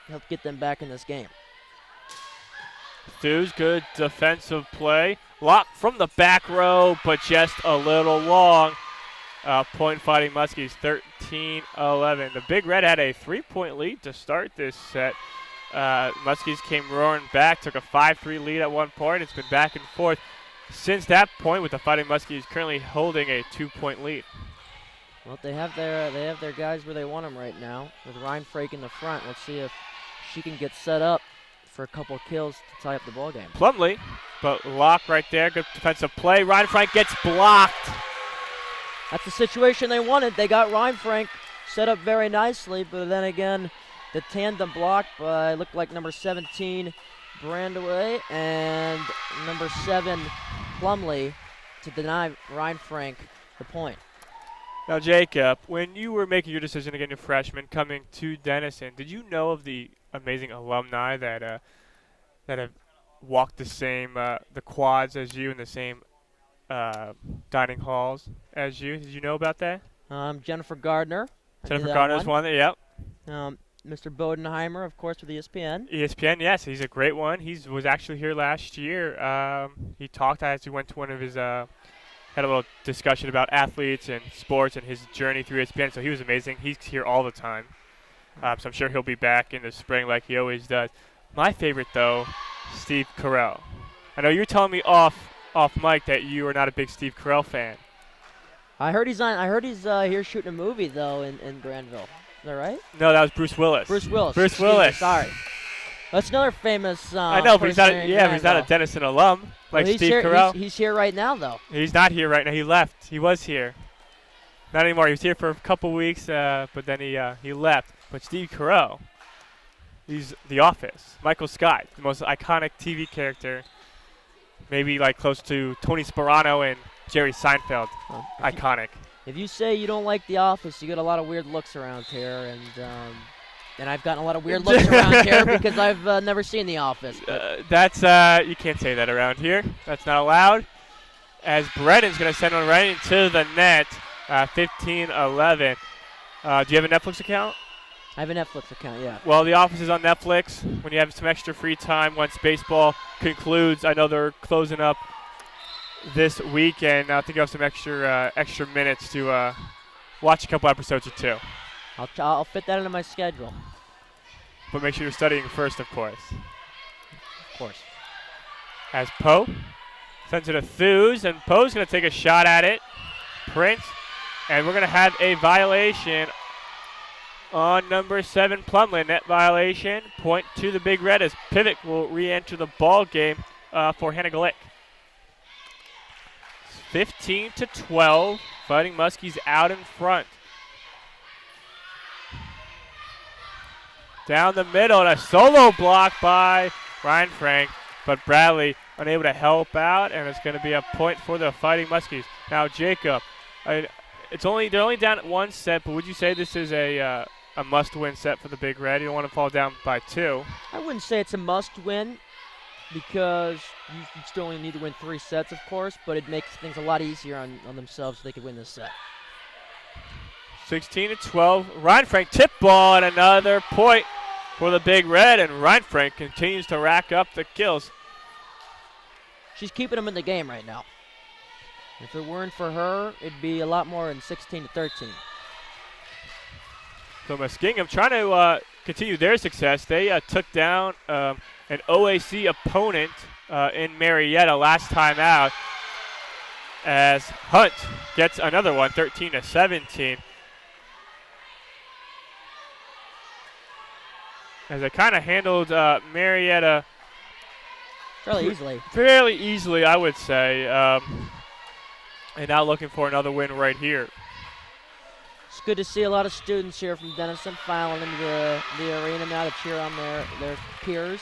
help get them back in this game. Thews, good defensive play. Locke from the back row, but just a little long. Point Fighting Muskies, 13-11. The Big Red had a 3-point lead to start this set. Muskies came roaring back, took a 5-3 lead at one point. It's been back and forth since that point, with the Fighting Muskies currently holding a 2-point lead. Well, they have their guys where they want them right now, with Reinfrank in the front. Let's see if she can get set up for a couple of kills to tie up the ball game. Plumlee, but Locke right there, good defensive play. Reinfrank gets blocked. That's the situation they wanted. They got Reinfrank set up very nicely, but then again, the tandem block by, looked like number 17, Brandaway, and number 7, Plumlee, to deny Reinfrank the point. Now, Jacob, when you were making your decision to get a freshman coming to Denison, did you know of the amazing alumni that have walked the same the quads as you, and the same dining halls as you. Did you know about that? Jennifer Gardner. Jennifer Gardner's one. Yep. Mr. Bodenheimer, of course, with ESPN. ESPN, yes, he's a great one. He was actually here last year. He talked as he went to one of his had a little discussion about athletes and sports and his journey through ESPN. So he was amazing. He's here all the time. So I'm sure he'll be back in the spring like he always does. My favorite, though, Steve Carell. I know you were telling me off mic that you are not a big Steve Carell fan. I heard he's here shooting a movie though in Granville. Is that right? No, that was Bruce Willis. Bruce Willis. Bruce Willis. Sorry. That's another famous. I know, but he's not. He's not a Denison alum like Steve Carell. He's here right now, though. He's not here right now. He left. He was here. Not anymore. He was here for a couple weeks, but then he left. But Steve Carell, he's The Office. Michael Scott, the most iconic TV character, maybe like close to Tony Sparano and Jerry Seinfeld. Iconic. If you say you don't like The Office, you get a lot of weird looks around here, and I've gotten a lot of weird looks around here because I've never seen The Office. That's you can't say that around here. That's not allowed. As Brennan's going to send one right into the net, 15-11. Do you have a Netflix account? I have a Netflix account, yeah. Well, The Office is on Netflix. When you have some extra free time once baseball concludes, I know they're closing up this weekend. I think you have some extra minutes to watch a couple episodes or two. I'll fit that into my schedule. But make sure you're studying first, of course. Of course. As Poe sends it to Thews, and Poe's going to take a shot at it. Prince, and we're going to have a violation on number 7, Plumlin. Net violation. Point to the Big Red as Pivot will re-enter the ball game for Hanagalik. 15-12. Fighting Muskies out in front. Down the middle, and a solo block by Ryan Frank, but Bradley unable to help out, and it's going to be a point for the Fighting Muskies. Now, Jacob, they're only down at 1 set, but would you say this is a must-win set for the Big Red? You don't want to fall down by 2. I wouldn't say it's a must-win because you still only need to win 3 sets, of course, but it makes things a lot easier on themselves so they could win this set. 16-12. Ryan Frank tip ball and another point for the Big Red, and Ryan Frank continues to rack up the kills. She's keeping them in the game right now. If it weren't for her, it'd be a lot more than 16-13. So Muskingum trying to continue their success. They took down an OAC opponent in Marietta last time out as Hunt gets another one, 13-17. As they kind of handled Marietta fairly easily, I would say. And now looking for another win right here. It's good to see a lot of students here from Denison filing into the arena now to cheer on their peers.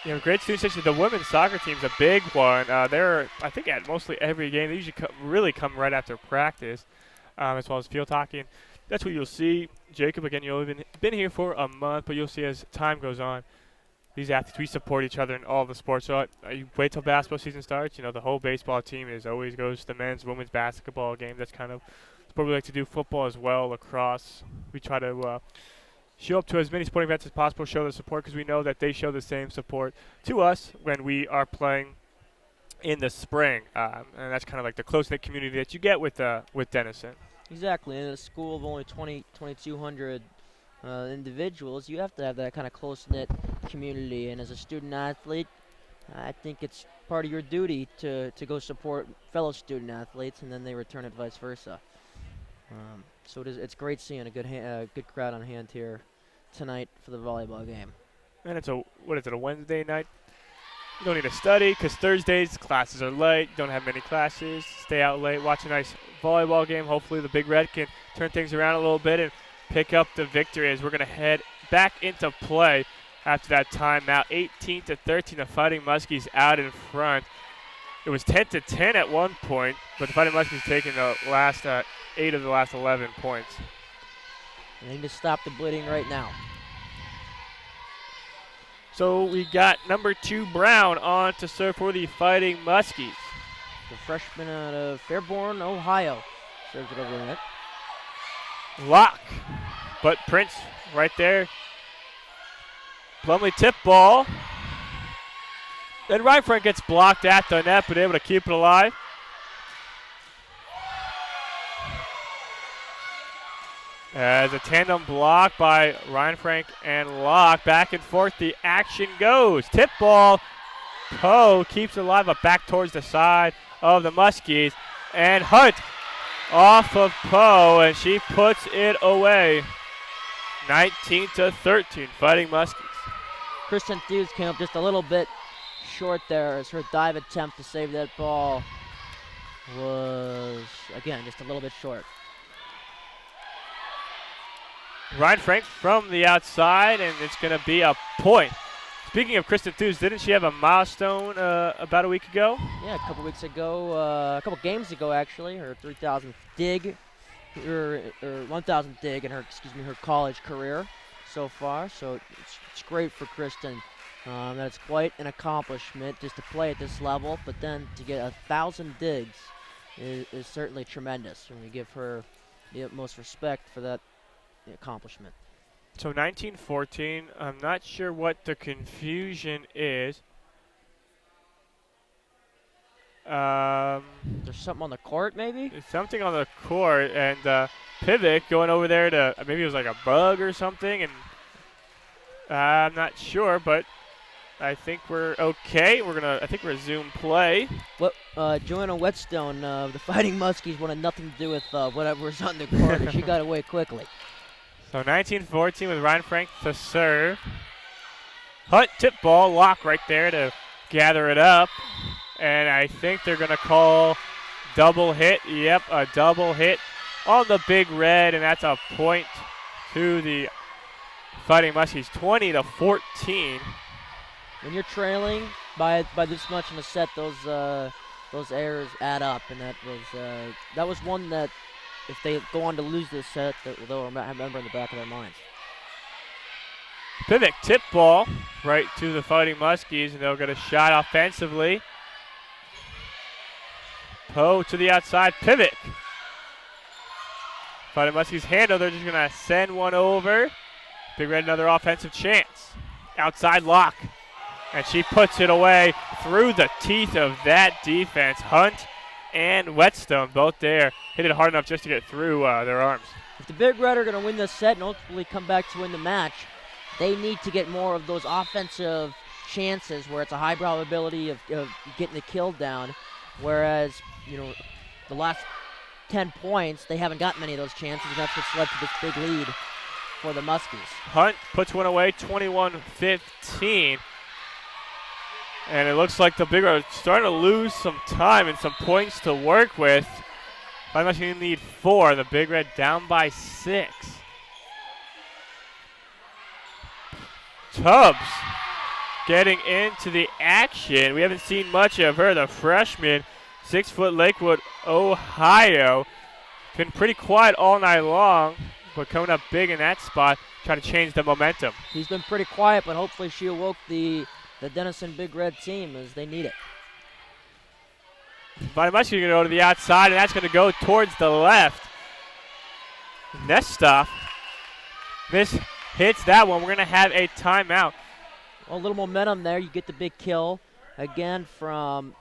You know, great student section. The women's soccer team's a big one. They're, I think, at mostly every game. They usually really come right after practice, as well as field hockey. And that's what you'll see. Jacob, again, you've been here for a month, but you'll see as time goes on, these athletes, we support each other in all the sports. So you wait till basketball season starts. You know, the whole baseball team always goes to the men's, women's basketball game. That's kind of what we like to do. Football as well, lacrosse. We try to show up to as many sporting events as possible, show the support, because we know that they show the same support to us when we are playing in the spring. And that's kind of like the close-knit community that you get with Denison. Exactly. In a school of only 2,200 individuals, you have to have that kind of close-knit community. And as a student athlete, I think it's part of your duty to go support fellow student athletes, and then they return it vice versa. So it's great seeing a good crowd on hand here tonight for the volleyball game. And it's a Wednesday night? You don't need to study because Thursdays classes are late. You don't have many classes. Stay out late, watch a nice volleyball game. Hopefully the Big Red can turn things around a little bit and pick up the victory as we're going to head back into play after that timeout. 18-13, the Fighting Muskies out in front. It was 10-10 at one point, but the Fighting Muskies taking the last 8 of the last 11 points. They need to stop the bleeding right now. So we got number 2 Brown on to serve for the Fighting Muskies. the freshman out of Fairborn, Ohio. Serves it over the net. Lock, but Prince right there. Plumlee tip ball. And Reinfrank gets blocked at the net, but able to keep it alive. As a tandem block by Reinfrank and Locke. Back and forth the action goes. Tip ball. Poe keeps it alive, but back towards the side of the Muskies. And Hunt off of Poe, and she puts it away. 19-13, Fighting Muskies. Kristen Thews came up just a little bit short there as her dive attempt to save that ball was, again, just a little bit short. Reinfrank from the outside, and it's going to be a point. Speaking of Kristen Thews, didn't she have a milestone about a week ago? Yeah, a couple weeks ago, a couple games ago actually, her 3,000th dig, or 1,000th dig in her, her college career so far. So it's great for Kristen. That's quite an accomplishment just to play at this level, but then to get 1,000 digs is certainly tremendous. And we give her the utmost respect for that accomplishment. So 19-14, I'm not sure what the confusion is. There's something on the court, maybe? Something on the court, and Pivot going over there to, maybe it was like a bug or something, and I'm not sure, but I think we're okay. I think we're resume play. What, Joanna Whetstone of the Fighting Muskies wanted nothing to do with whatever's on the court, and she got away quickly. So 19-14 with Reinfrank to serve. Hunt tip ball, Lock right there to gather it up. And I think they're going to call double hit. Yep, a double hit on the Big Red, and that's a point to the Fighting Muskies, 20-14. When you're trailing by this much in a set, those errors add up, and that was one that, if they go on to lose this set, they'll remember in the back of their minds. Pivot tip ball right to the Fighting Muskies, and they'll get a shot offensively. Poe to the outside, Pivot. Fighting Muskies handle, they're just going to send one over. Big Red, another offensive chance. Outside Lock, and she puts it away through the teeth of that defense. Hunt and Whetstone both there. Hit it hard enough just to get through their arms. If the Big Red are going to win this set and ultimately come back to win the match, they need to get more of those offensive chances where it's a high probability of getting the kill down, whereas, the last 10 points, they haven't got many of those chances, and that's what's led to this big lead for the Muskies. Hunt puts one away, 21-15. And it looks like the Big Red are starting to lose some time and some points to work with. Fighting Muskies need 4. The Big Red down by 6. Tubbs getting into the action. We haven't seen much of her, the freshman, 6-foot Lakewood, Ohio. Been pretty quiet all night long, but coming up big in that spot, trying to change the momentum. He's been pretty quiet, but hopefully she awoke the Denison Big Red team as they need it. Fighting Muskies going to go to the outside, and that's going to go towards the left. Nestov hits that one. We're going to have a timeout. Well, a little momentum there. You get the big kill again from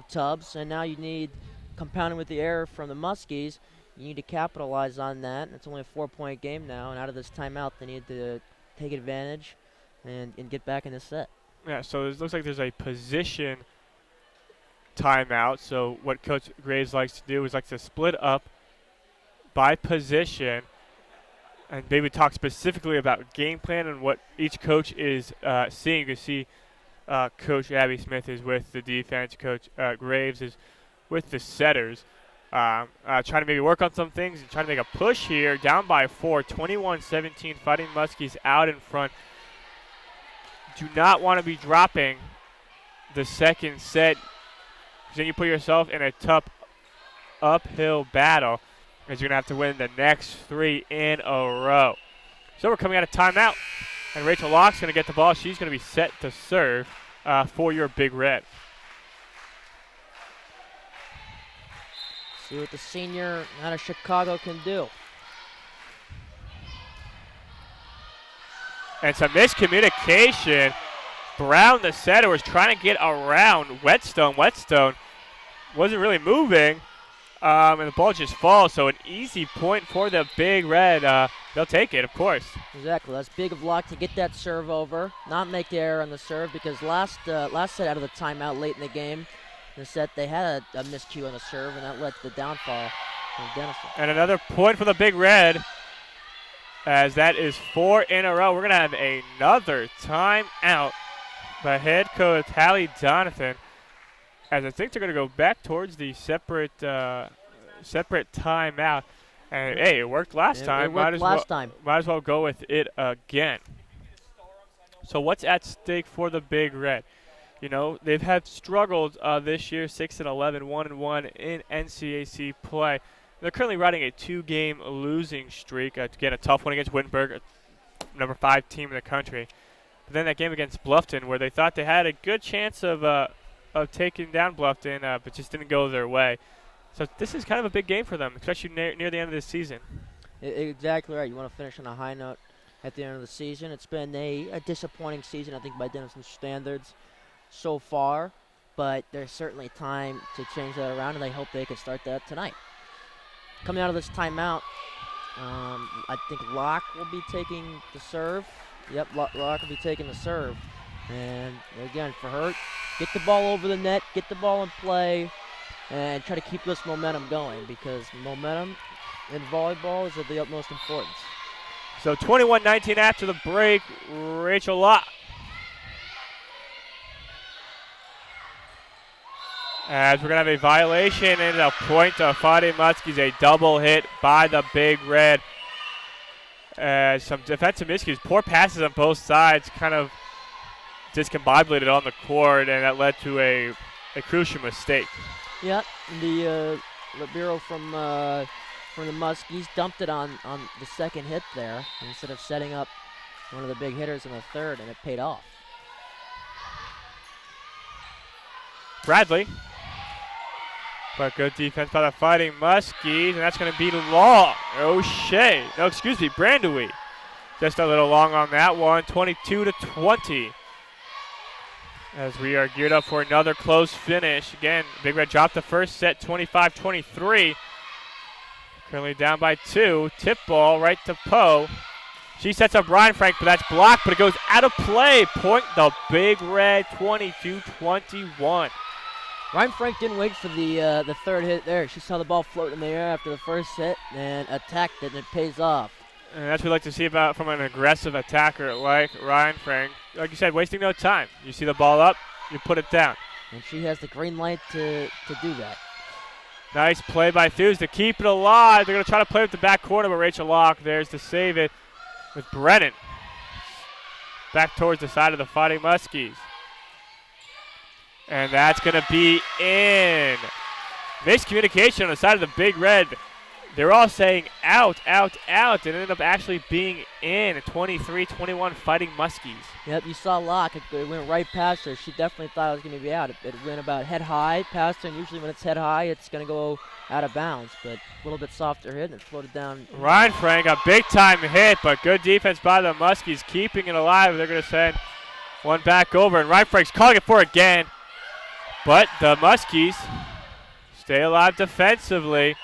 Tubbs, and now you need, compounding with the error from the Muskies, you need to capitalize on that. It's only a 4-point game now, and out of this timeout, they need to take advantage and get back in this set. Yeah, so it looks like there's a position timeout. So what Coach Graves likes to do is likes to split up by position, and maybe talk specifically about game plan and what each coach is seeing. You can see Coach Abby Smith is with the defense. Coach Graves is with the setters. Trying to maybe work on some things and trying to make a push here. Down by 4, 21-17, Fighting Muskies out in front. Do not want to be dropping the second set, because then you put yourself in a tough uphill battle, as you're going to have to win the next 3 in a row. So we're coming out of timeout, and Rachel Locke's going to get the ball. She's going to be set to serve for your Big Red. See what the senior out of Chicago can do. And some miscommunication. Brown, the setter, was trying to get around Whetstone. Whetstone wasn't really moving, and the ball just falls. So an easy point for the Big Red. They'll take it, of course. Exactly. That's big of luck to get that serve over, not make the error on the serve, because last set out of the timeout late in the game, the set they had a miscue on the serve, and that led to the downfall of Denison. And another point for the Big Red, as that is 4 in a row. We're going to have another timeout by head coach Hallie Donathan, as I think they're going to go back towards the separate timeout. And hey, it worked last time. It worked last time. Might as well go with it again. So what's at stake for the Big Red? You know, they've had struggled this year, 6-11, 1-1 in NCAC play. They're currently riding a 2-game losing streak. Again, a tough one against Wittenberg, number 5 team in the country. But then that game against Bluffton, where they thought they had a good chance of taking down Bluffton, but just didn't go their way. So this is kind of a big game for them, especially near the end of this season. Exactly right. You want to finish on a high note at the end of the season. It's been a disappointing season, I think, by Denison standards so far. But there's certainly time to change that around, and I hope they can start that tonight. Coming out of this timeout, I think Locke will be taking the serve. Yep, Locke will be taking the serve. And again, for her, get the ball over the net, get the ball in play, and try to keep this momentum going, because momentum in volleyball is of the utmost importance. So 21-19 after the break, Rachel Locke. As we're going to have a violation and a point to Fadi Muskies, a double hit by the Big Red. Some defensive miscues, poor passes on both sides, kind of discombobulated on the court, and that led to a crucial mistake. Yep, the libero from the Muskies dumped it on the second hit there instead of setting up one of the big hitters in the third, and it paid off. Bradley. But good defense by the Fighting Muskies, and that's going to be long. O'Shea. No, excuse me, Brandewie. Just a little long on that one, 22-20. As we are geared up for another close finish. Again, Big Red dropped the first set, 25-23. Currently down by 2. Tip ball right to Poe. She sets up Ryan Frank, but that's blocked, but it goes out of play. Point the Big Red, 22-21. Ryan Frank didn't wait for the third hit there. She saw the ball float in the air after the first hit and attacked it, and it pays off. And that's what we like to see from an aggressive attacker like Ryan Frank. Like you said, wasting no time. You see the ball up, you put it down. And she has the green light to do that. Nice play by Thews to keep it alive. They're going to try to play with the back corner, but Rachel Locke there's to save it with Brennan. Back towards the side of the Fighting Muskies. And that's going to be in. Miscommunication on the side of the Big Red. They're all saying out, out, out. It ended up actually being in. 23-21 Fighting Muskies. Yep, you saw Locke. It went right past her. She definitely thought it was going to be out. It went about head high past her, and usually when it's head high, it's going to go out of bounds. But a little bit softer hit, and it floated down. Ryan Frank, a big-time hit, but good defense by the Muskies, keeping it alive. They're going to send one back over, and Ryan Frank's calling it for again. But the Muskies stay alive defensively.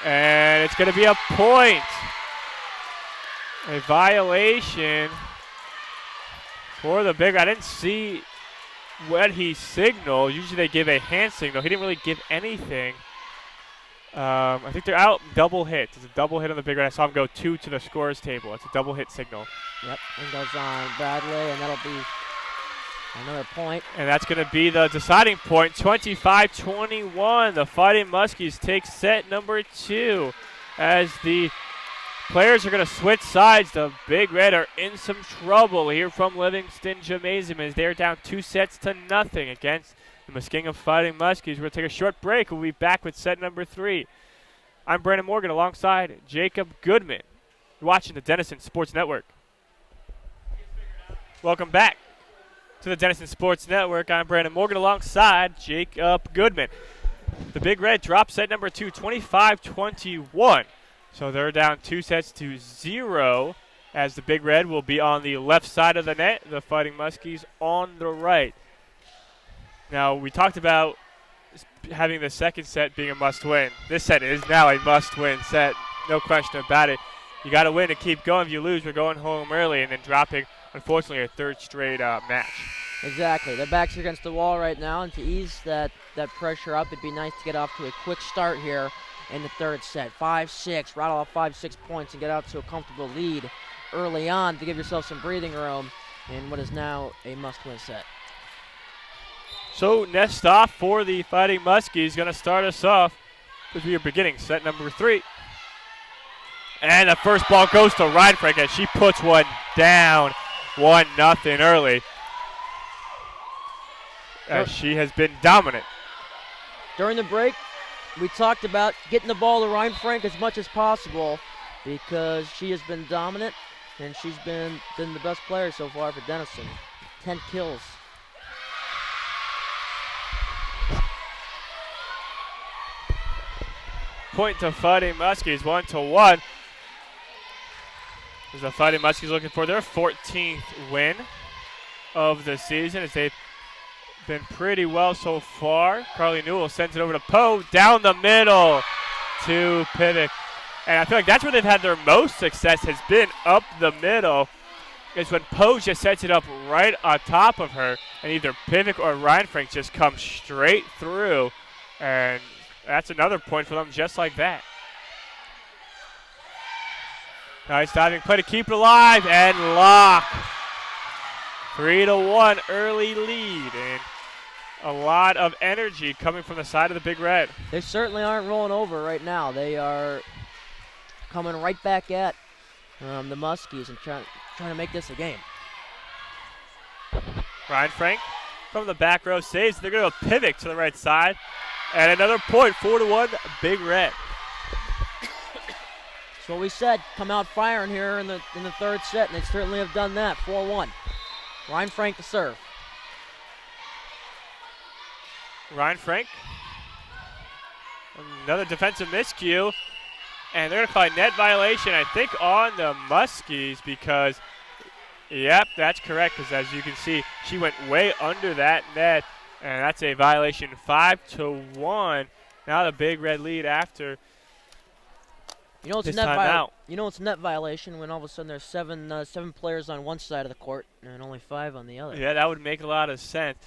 And it's going to be a point. A violation for the Big Red. I didn't see what he signaled. Usually they give a hand signal. He didn't really give anything. I think they're out double hit. It's a double hit on the Big Red. I saw him go 2 to the scorers table. It's a double hit signal. Yep, and goes on Bradley, and that'll be another point. And that's going to be the deciding point, 25-21. The Fighting Muskies take set number 2 as the players are going to switch sides. The Big Red are in some trouble here from Livingston Gymnasium as they're down 2-0 against the Muskingum Fighting Muskies. We're going to take a short break. We'll be back with set number 3. I'm Brandon Morgan alongside Jacob Goodman. You're watching the Denison Sports Network. Welcome back to the Denison Sports Network. I'm Brandon Morgan alongside Jacob Goodman. the Big Red dropped set number 2, 25-21. So they're down 2-0 as the Big Red will be on the left side of the net, the Fighting Muskies on the right. Now, we talked about having the second set being a must-win. This set is now a must-win set, no question about it. You got to win to keep going. If you lose, we're going home early and then dropping, unfortunately, a third straight match. Exactly. Their backs are against the wall right now, and to ease that pressure up, it'd be nice to get off to a quick start here in the third set. 5-6, rattle off 5-6 points and get out to a comfortable lead early on to give yourself some breathing room in what is now a must-win set. So next off for the Fighting Muskies, going to start us off as we are beginning set number 3. And the first ball goes to Reinfrank as she puts one down, 1-0 early. As she has been dominant. During the break, we talked about getting the ball to Reinfrank as much as possible because she has been dominant and she's been the best player so far for Denison. 10 kills. Point to Fighting Muskies, 1-1. As the Fighting Muskies looking for their 14th win of the season as they've been pretty well so far. Carly Newell sends it over to Poe, down the middle to Pivot. And I feel like that's where they've had their most success has been up the middle. Is when Poe just sets it up right on top of her and either Pivot or Reinfrank just come straight through. And that's another point for them just like that. Nice diving play to keep it alive and lock. 3-1 early lead and a lot of energy coming from the side of the Big Red. They certainly aren't rolling over right now. They are coming right back at the Muskies and trying to make this a game. Reinfrank from the back row saves. They're going to pivot to the right side. And another point, 4-1 Big Red. That's what we said. Come out firing here in the third set, and they certainly have done that. 4-1. Reinfrank to serve. Reinfrank. Another defensive miscue. And they're going to call a net violation, I think, on the Muskies because, yep, that's correct because as you can see, she went way under that net. And that's a violation, 5-1. Now the Big Red lead after You know it's a net violation when all of a sudden there's seven players on one side of the court and only 5 on the other. Yeah, that would make a lot of sense.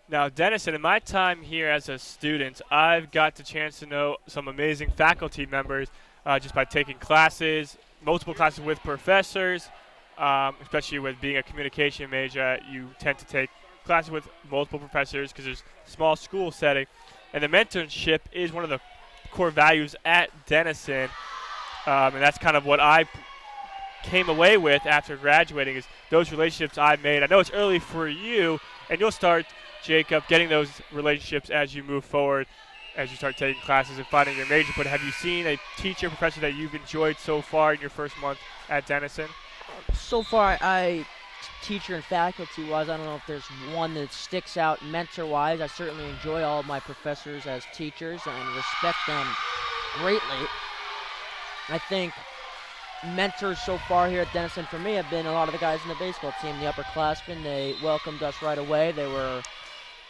Now, Denison, in my time here as a student, I've got the chance to know some amazing faculty members just by taking classes, multiple classes with professors, especially with being a communication major. You tend to take classes with multiple professors because there's a small school setting. And the mentorship is one of the core values at Denison. And that's kind of what I came away with after graduating is those relationships I made. I know it's early for you, and you'll start, Jacob, getting those relationships as you move forward, as you start taking classes and finding your major. But have you seen a teacher, professor that you've enjoyed so far in your first month at Denison? So far, teacher and faculty-wise, I don't know if there's one that sticks out mentor-wise. I certainly enjoy all of my professors as teachers and respect them greatly. I think mentors so far here at Denison for me have been a lot of the guys in the baseball team, the upperclassmen. They welcomed us right away. They were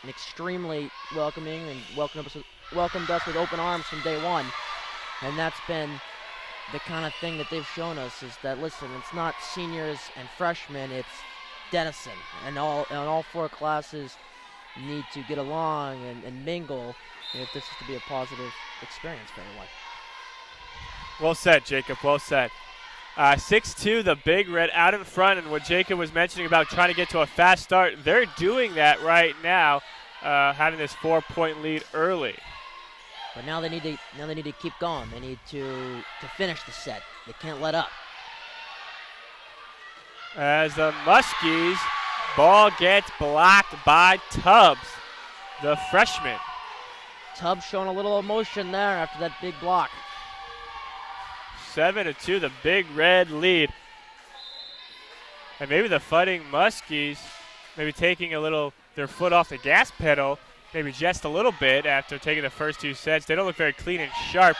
extremely welcoming and welcomed us with open arms from day one. And that's been the kind of thing that they've shown us is that, listen, it's not seniors and freshmen, it's Denison. And all 4 classes need to get along and mingle if this is to be a positive experience for everyone. Well said, Jacob, well said. 6-2, the Big Red out in front, and what Jacob was mentioning about trying to get to a fast start, they're doing that right now, having this 4-point lead early. But now they need to keep going. They need to finish the set. They can't let up. As the Muskies ball gets blocked by Tubbs, the freshman. Tubbs showing a little emotion there after that big block. 7-2, the Big Red lead. And maybe the Fighting Muskies maybe taking their foot off the gas pedal maybe just a little bit after taking the first 2 sets. They don't look very clean and sharp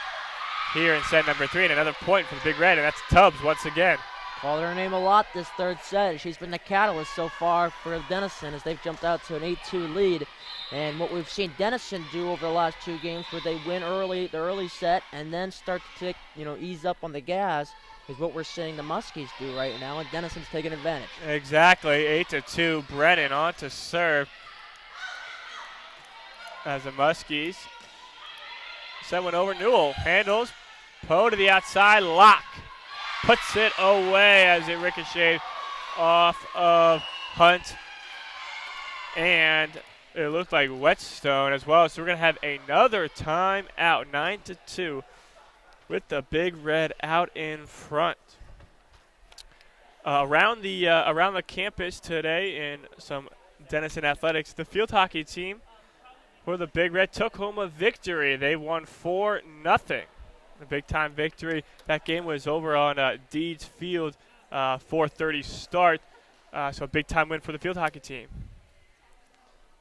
here in set number 3. And another point for the Big Red, and that's Tubbs once again. Called her name a lot this third set. She's been the catalyst so far for Denison as they've jumped out to an 8-2 lead. And what we've seen Denison do over the last 2 games where they win the early set and then start to ease up on the gas is what we're seeing the Muskies do right now, and Denison's taking advantage. Exactly, 8-2. Brennan on to serve as the Muskies set one over. Newell handles, Poe to the outside, lock. Puts it away as it ricocheted off of Hunt. And it looked like Whetstone as well. So we're going to have another timeout, 9-2, with the Big Red out in front. Around the campus today in some Denison athletics, the field hockey team for the Big Red took home a victory. They won 4-0. A big-time victory. That game was over on Deeds Field, 4:30 start. So a big-time win for the field hockey team.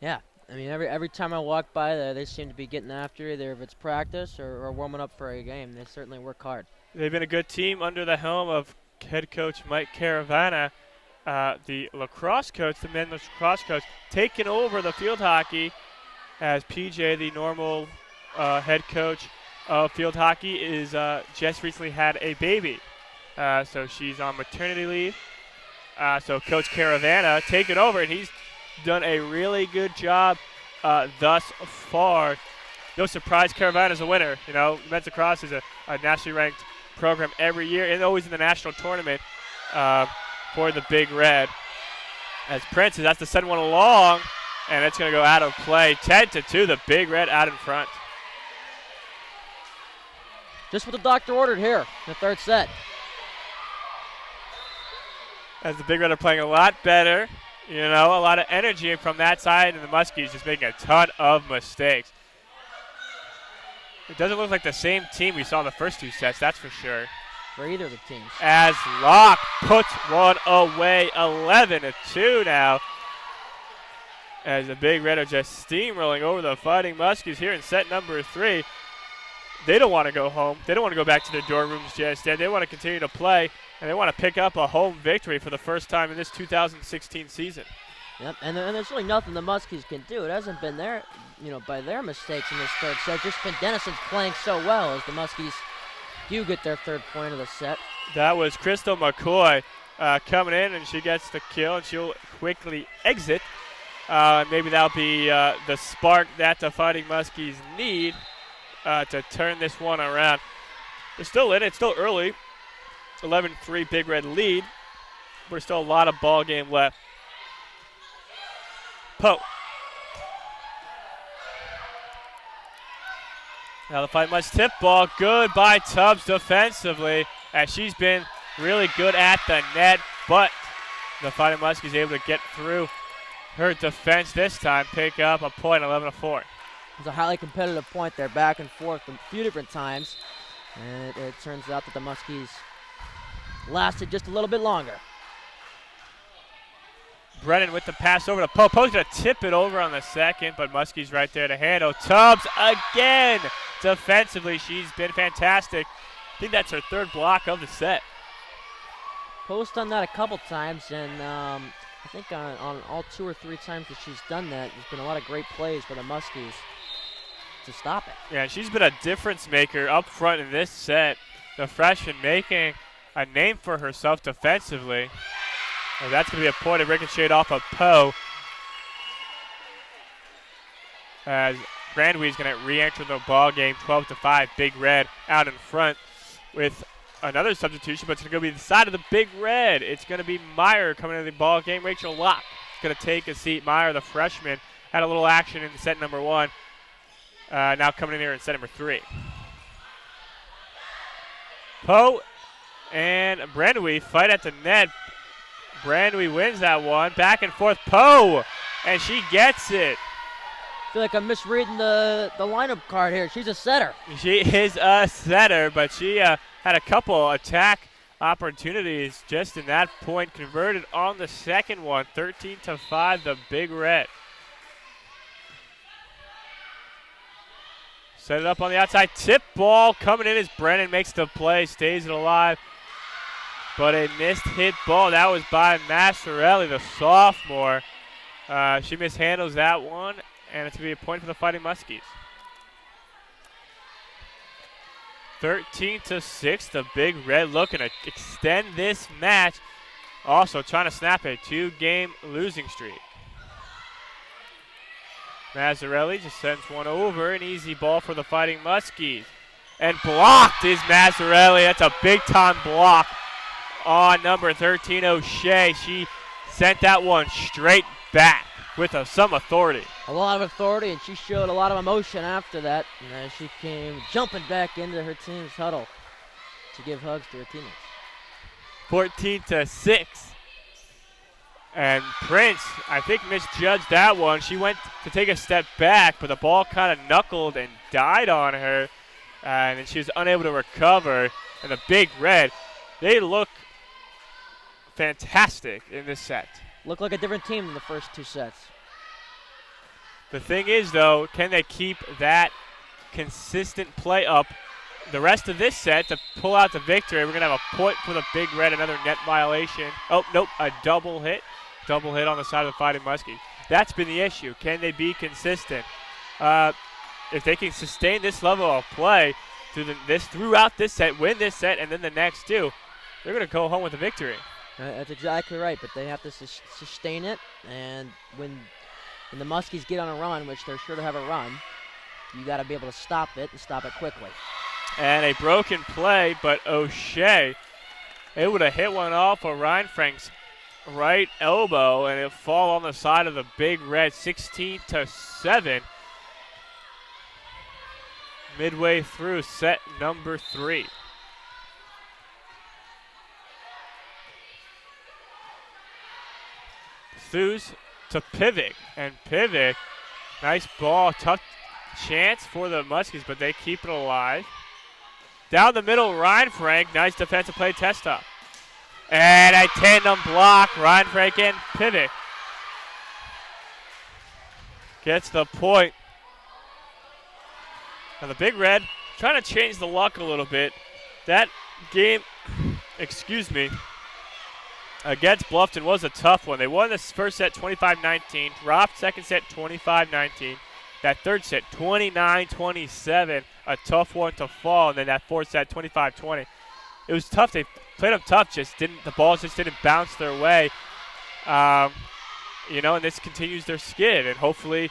Yeah, I mean, every time I walk by there, they seem to be getting after either if it's practice or warming up for a game. They certainly work hard. They've been a good team under the helm of head coach Mike Caravana. The lacrosse coach, the men's lacrosse coach, taking over the field hockey as PJ, the normal head coach of field hockey, is just recently had a baby. So she's on maternity leave. So Coach Caravana taking over, and he's done a really good job thus far. No surprise, Caravana's a winner. Men's lacrosse is a nationally ranked program every year and always in the national tournament for the Big Red. As Prince has to send one along, and it's going to go out of play. 10-2, the Big Red out in front. Just what the doctor ordered here in the third set. As the Big Red are playing a lot better, a lot of energy from that side, and the Muskies just making a ton of mistakes. It doesn't look like the same team we saw in the first 2 sets, that's for sure. For either of the teams. As Locke puts one away, 11-2 now. As the Big Red are just steamrolling over the Fighting Muskies here in set number 3. They don't want to go home. They don't want to go back to their dorm rooms just yet. They want to continue to play, and they want to pick up a home victory for the first time in this 2016 season. Yep, and there's really nothing the Muskies can do. It hasn't been by their mistakes in this third set. It's just been Denison's playing so well as the Muskies do get their third point of the set. That was Crystal McCoy coming in, and she gets the kill, and she'll quickly exit. Maybe that'll be the spark that the Fighting Muskies need to turn this one around. They're still in it. It's still early. 11-3 Big Red lead. There's still a lot of ball game left. Poe. Now the Fighting Muskies tip ball. Good by Tubbs defensively, as she's been really good at the net, but the Fighting Muskies able to get through her defense this time, pick up a point, 11-4. It's a highly competitive point there, back and forth a few different times. And it turns out that the Muskies lasted just a little bit longer. Brennan with the pass over to Poe. Poe's going to tip it over on the second, but Muskies right there to handle. Tubbs again defensively. She's been fantastic. I think that's her third block of the set. Poe's done that a couple times, and I think on all 2 or 3 times that she's done that, there's been a lot of great plays for the Muskies to stop it. Yeah, she's been a difference maker up front in this set. The freshman making a name for herself defensively. And that's going to be a point of ricochet off of Poe. As Brandweed's going to re-enter the ball game, 12-5, Big Red out in front with another substitution, but it's going to be the side of the Big Red. It's going to be Meyer coming into the ball game. Rachel Locke is going to take a seat. Meyer, the freshman, had a little action in set number 1. Now coming in here in set number 3. Poe and Brandweed fight at the net. Brandweed wins that one. Back and forth. Poe, and she gets it. I feel like I'm misreading the lineup card here. She's a setter. She is a setter, but she had a couple attack opportunities just in that point. Converted on the second one. 13-5, the Big Red. Set it up on the outside. Tip ball coming in as Brennan makes the play, stays it alive. But a missed hit ball. That was by Massarelli, the sophomore. She mishandles that one, and it's going to be a point for the Fighting Muskies. 13-6, the Big Red looking to extend this match. Also trying to snap a 2-game losing streak. Mazzarelli just sends one over, an easy ball for the Fighting Muskies. And blocked is Mazzarelli. That's a big-time block on number 13, O'Shea. She sent that one straight back with some authority. A lot of authority, and she showed a lot of emotion after that. And she came jumping back into her team's huddle to give hugs to her teammates. 14-6. And Prince, I think, misjudged that one. She went to take a step back, but the ball kind of knuckled and died on her. And then she was unable to recover. And the Big Red, they look fantastic in this set. Look like a different team than the first two sets. The thing is, though, can they keep that consistent play up the rest of this set to pull out the victory? We're going to have a point for the Big Red, another net violation. Oh, nope, a double hit. Double hit on the side of the Fighting Muskies. That's been the issue. Can they be consistent? If they can sustain this level of play throughout this set, win this set, and then the next two, they're going to go home with a victory. That's exactly right, but they have to sustain it, and when the Muskies get on a run, which they're sure to have a run, you got to be able to stop it and stop it quickly. And a broken play, but O'Shea able to hit one off of Ryan Frank's right elbow, and it fall on the side of the Big Red. 16-7. Midway through set number 3. Thews to Pivik, and Pivik, nice ball, tough chance for the Muskies, but they keep it alive. Down the middle, Ryan Frank, nice defensive play, test up. And a tandem block, Ryan Frank and Pivik. Gets the point. Now the Big Red trying to change the luck a little bit. That game, against Bluffton was a tough one. They won this first set 25-19, dropped second set 25-19. That third set 29-27, a tough one to fall, and then that fourth set 25-20. It was tough. They played them tough. The balls just didn't bounce their way. And this continues their skid, and hopefully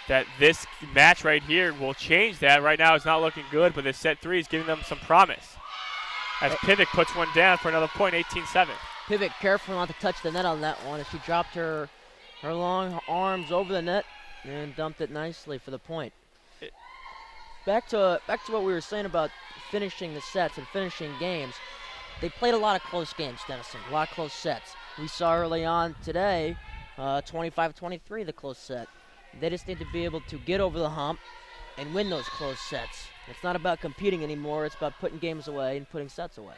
that this match right here will change that. Right now it's not looking good, but this set 3 is giving them some promise. As Pivik puts one down for another point, 18-7. Pivik careful not to touch the net on that one as she dropped her long arms over the net and dumped it nicely for the point. Back to what we were saying about finishing the sets and finishing games. They played a lot of close games, Denison, a lot of close sets. We saw early on today, 25-23, the close set. They just need to be able to get over the hump and win those close sets. It's not about competing anymore. It's about putting games away and putting sets away.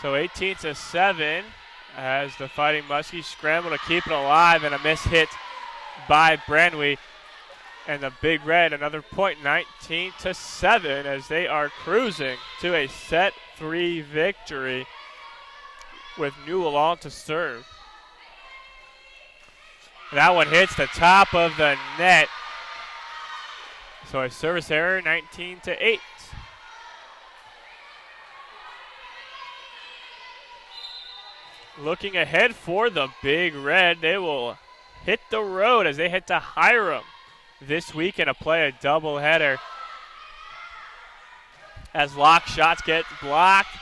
So 18-7 as the Fighting Muskies scramble to keep it alive, and a miss hit by Branwy. And the Big Red, another point, 19-7, as they are cruising to a set 3 victory with Newell on to serve. That one hits the top of the net. So a service error, 19-8. Looking ahead for the Big Red, they will hit the road as they head to Hiram this weekend to play a doubleheader. As lock shots get blocked,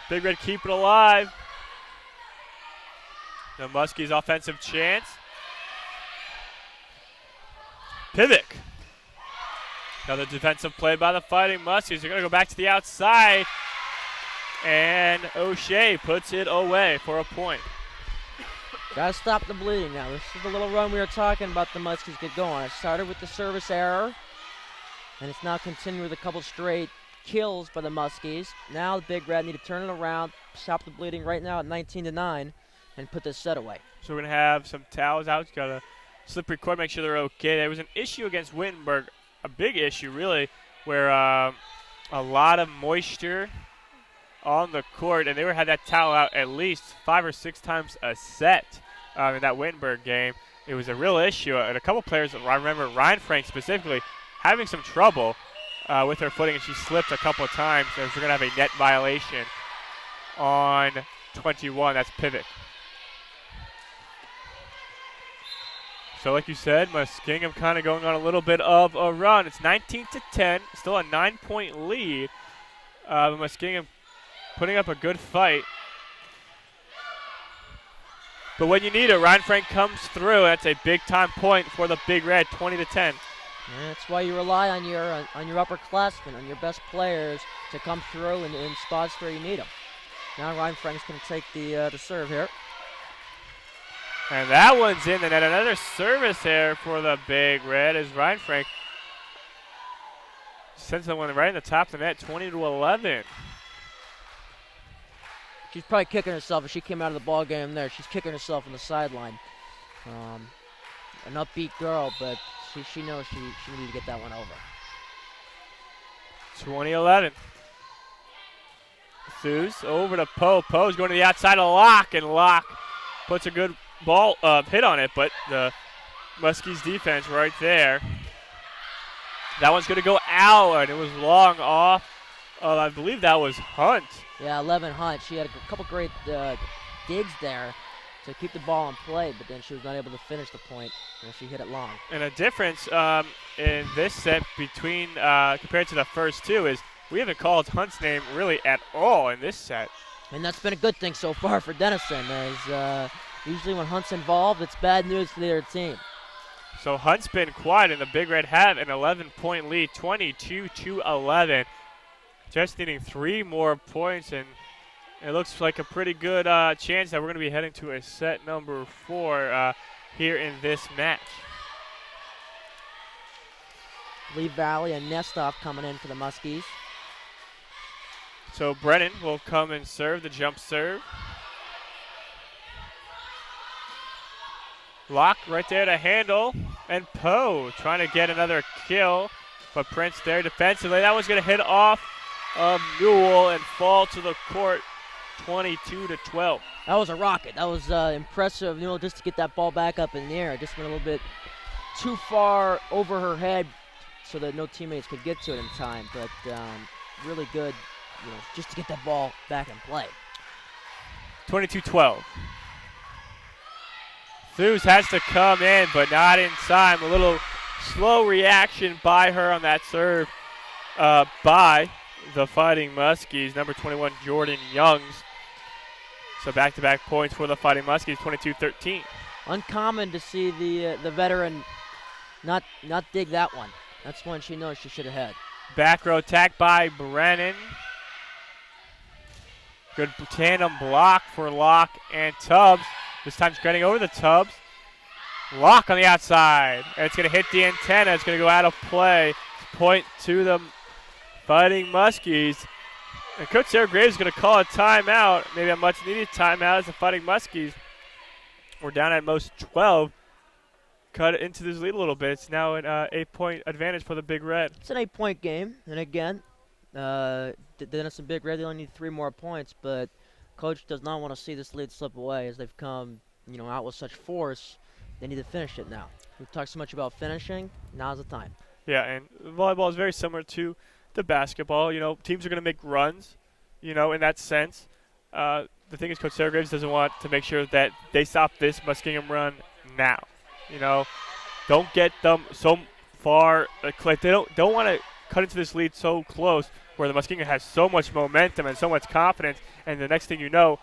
Big Red keep it alive. The Muskies' offensive chance. Pivik. Another defensive play by the Fighting Muskies. They're going to go back to the outside. And O'Shea puts it away for a point. Got to stop the bleeding now. This is the little run we were talking about the Muskies get going. It started with the service error, and it's now continuing with a couple straight kills by the Muskies. Now the Big Red need to turn it around, stop the bleeding right now at 19-9, and put this set away. So we're going to have some towels out. Got a slippery court, make sure they're okay. There was an issue against Wittenberg a big issue, really, where a lot of moisture on the court, and they had that towel out at least 5 or 6 times a set in that Wittenberg game. It was a real issue, and a couple players, I remember Ryan Frank specifically, having some trouble with her footing, and she slipped a couple of times, and we're going to have a net violation on 21. That's pivot. So like you said, Muskingum kind of going on a little bit of a run. It's 19-10, still a 9-point lead. Muskingum putting up a good fight. But when you need it, Ryan Frank comes through. That's a big-time point for the Big Red, 20-10. And that's why you rely on your upperclassmen, on your best players to come through in spots where you need them. Now Ryan Frank's going to take the serve here. And that one's in the net. Another service there for the Big Red as Ryan Frank sends that one right in the top of the net, 20-11. She's probably kicking herself if she came out of the ball game there. She's kicking herself on the sideline. An upbeat girl, but she knows she needed to get that one over. 20-11. Thews over to Poe. Poe's going to the outside of Locke, and Locke puts a good ball hit on it, but the Muskies defense right there. That one's going to go out, and it was long off. I believe that was Hunt. Yeah, 11 Hunt. She had a couple great digs there to keep the ball in play, but then she was not able to finish the point, and she hit it long. And a difference in this set between compared to the first two is we haven't called Hunt's name really at all in this set. And that's been a good thing so far for Denison, as usually when Hunt's involved, it's bad news for the other team. So Hunt's been quiet, and the Big Red have an 11-point lead, 22-11. Just needing 3 more points, and it looks like a pretty good chance that we're going to be heading to a set number 4 here in this match. Lee Valley and Nestoff coming in for the Muskies. So Brennan will come and serve the jump serve. Locke right there to handle, and Poe trying to get another kill, but Prince there defensively. That one's going to hit off of Newell and fall to the court, 22-12. That was a rocket. That was impressive of Newell just to get that ball back up in the air. It just went a little bit too far over her head so that no teammates could get to it in time, but really good, just to get that ball back in play. 22-12. Thews has to come in, but not in time. A little slow reaction by her on that serve by the Fighting Muskies. Number 21, Jordan Youngs. So back-to-back points for the Fighting Muskies, 22-13. Uncommon to see the veteran not dig that one. That's one she knows she should have had. Back row attack by Brennan. Good tandem block for Locke and Tubbs. This time getting over the Tubbs. Locke on the outside. And it's going to hit the antenna. It's going to go out of play. Point to the Fighting Muskies. And Coach Sarah Graves is going to call a timeout. Maybe a much-needed timeout as the Fighting Muskies were down at most 12. Cut into this lead a little bit. It's now an 8-point advantage for the Big Red. It's an 8-point game. And again, Denison Big Red, they only need 3 more points, but Coach does not want to see this lead slip away as they've come, out with such force. They need to finish it now. We've talked so much about finishing. Now's the time. Yeah, and volleyball is very similar to the basketball. Teams are going to make runs, in that sense. The thing is, Coach Sarah Graves doesn't want to make sure that they stop this Muskingum run now. Don't get them so far. Like they don't want to cut into this lead so close where the Muskingum has so much momentum and so much confidence, and the next thing you know,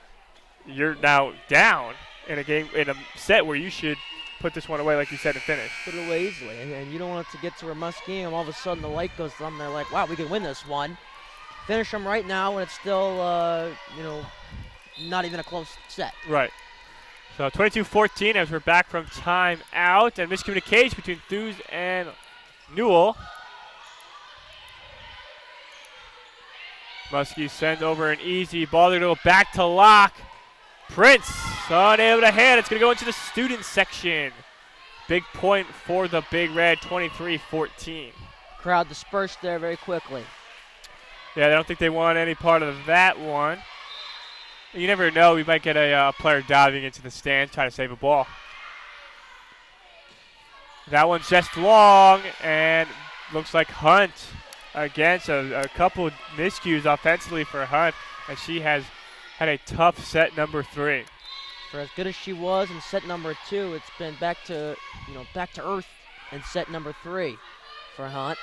you're now down in a game, in a set where you should put this one away, like you said, and finish. Put it away easily, and you don't want it to get to where Muskingum, all of a sudden the light goes on, they're like, wow, we can win this one. Finish them right now when it's still, not even a close set. Right. So 22-14 as we're back from timeout, and miscommunication between Thews and Newell. Muskies send over an easy ball. They're going to go back to Locke. Prince unable to hit. It's going to go into the student section. Big point for the Big Red, 23-14. Crowd dispersed there very quickly. Yeah, I don't think they want any part of that one. You never know. We might get a player diving into the stands trying to save a ball. That one's just long, and looks like Hunt again. So a couple miscues offensively for Hunt, and she has had a tough set number 3. For as good as she was in set number 2, it's been back to earth in set number 3 for Hunt.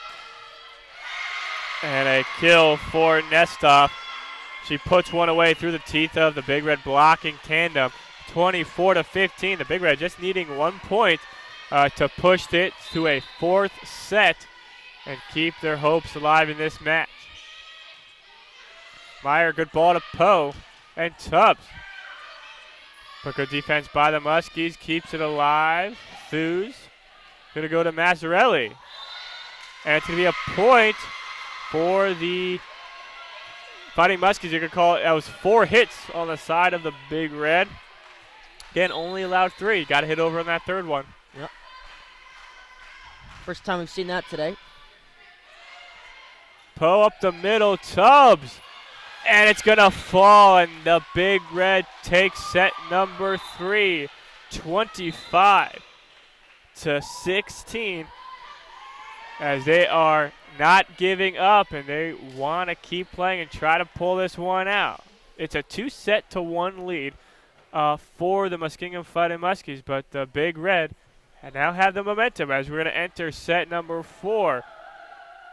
And a kill for Nestoff. She puts one away through the teeth of the Big Red blocking tandem. 24-15. The Big Red just needing 1 point to push it to a 4th set and keep their hopes alive in this match. Meyer, good ball to Poe and Tubbs. But good defense by the Muskies, keeps it alive. Thews going to go to Mazzarelli. And it's going to be a point for the Fighting Muskies. You could call it, that was 4 hits on the side of the Big Red. Again, only allowed 3. Got to hit over on that 3rd one. Yep. First time we've seen that today. Poe up the middle, Tubbs. And it's going to fall, and the Big Red takes set number 3, 25-16. As they are not giving up, and they want to keep playing and try to pull this one out. It's a 2-1 lead for the Muskingum Fighting Muskies, but the Big Red now have the momentum as we're going to enter set number 4.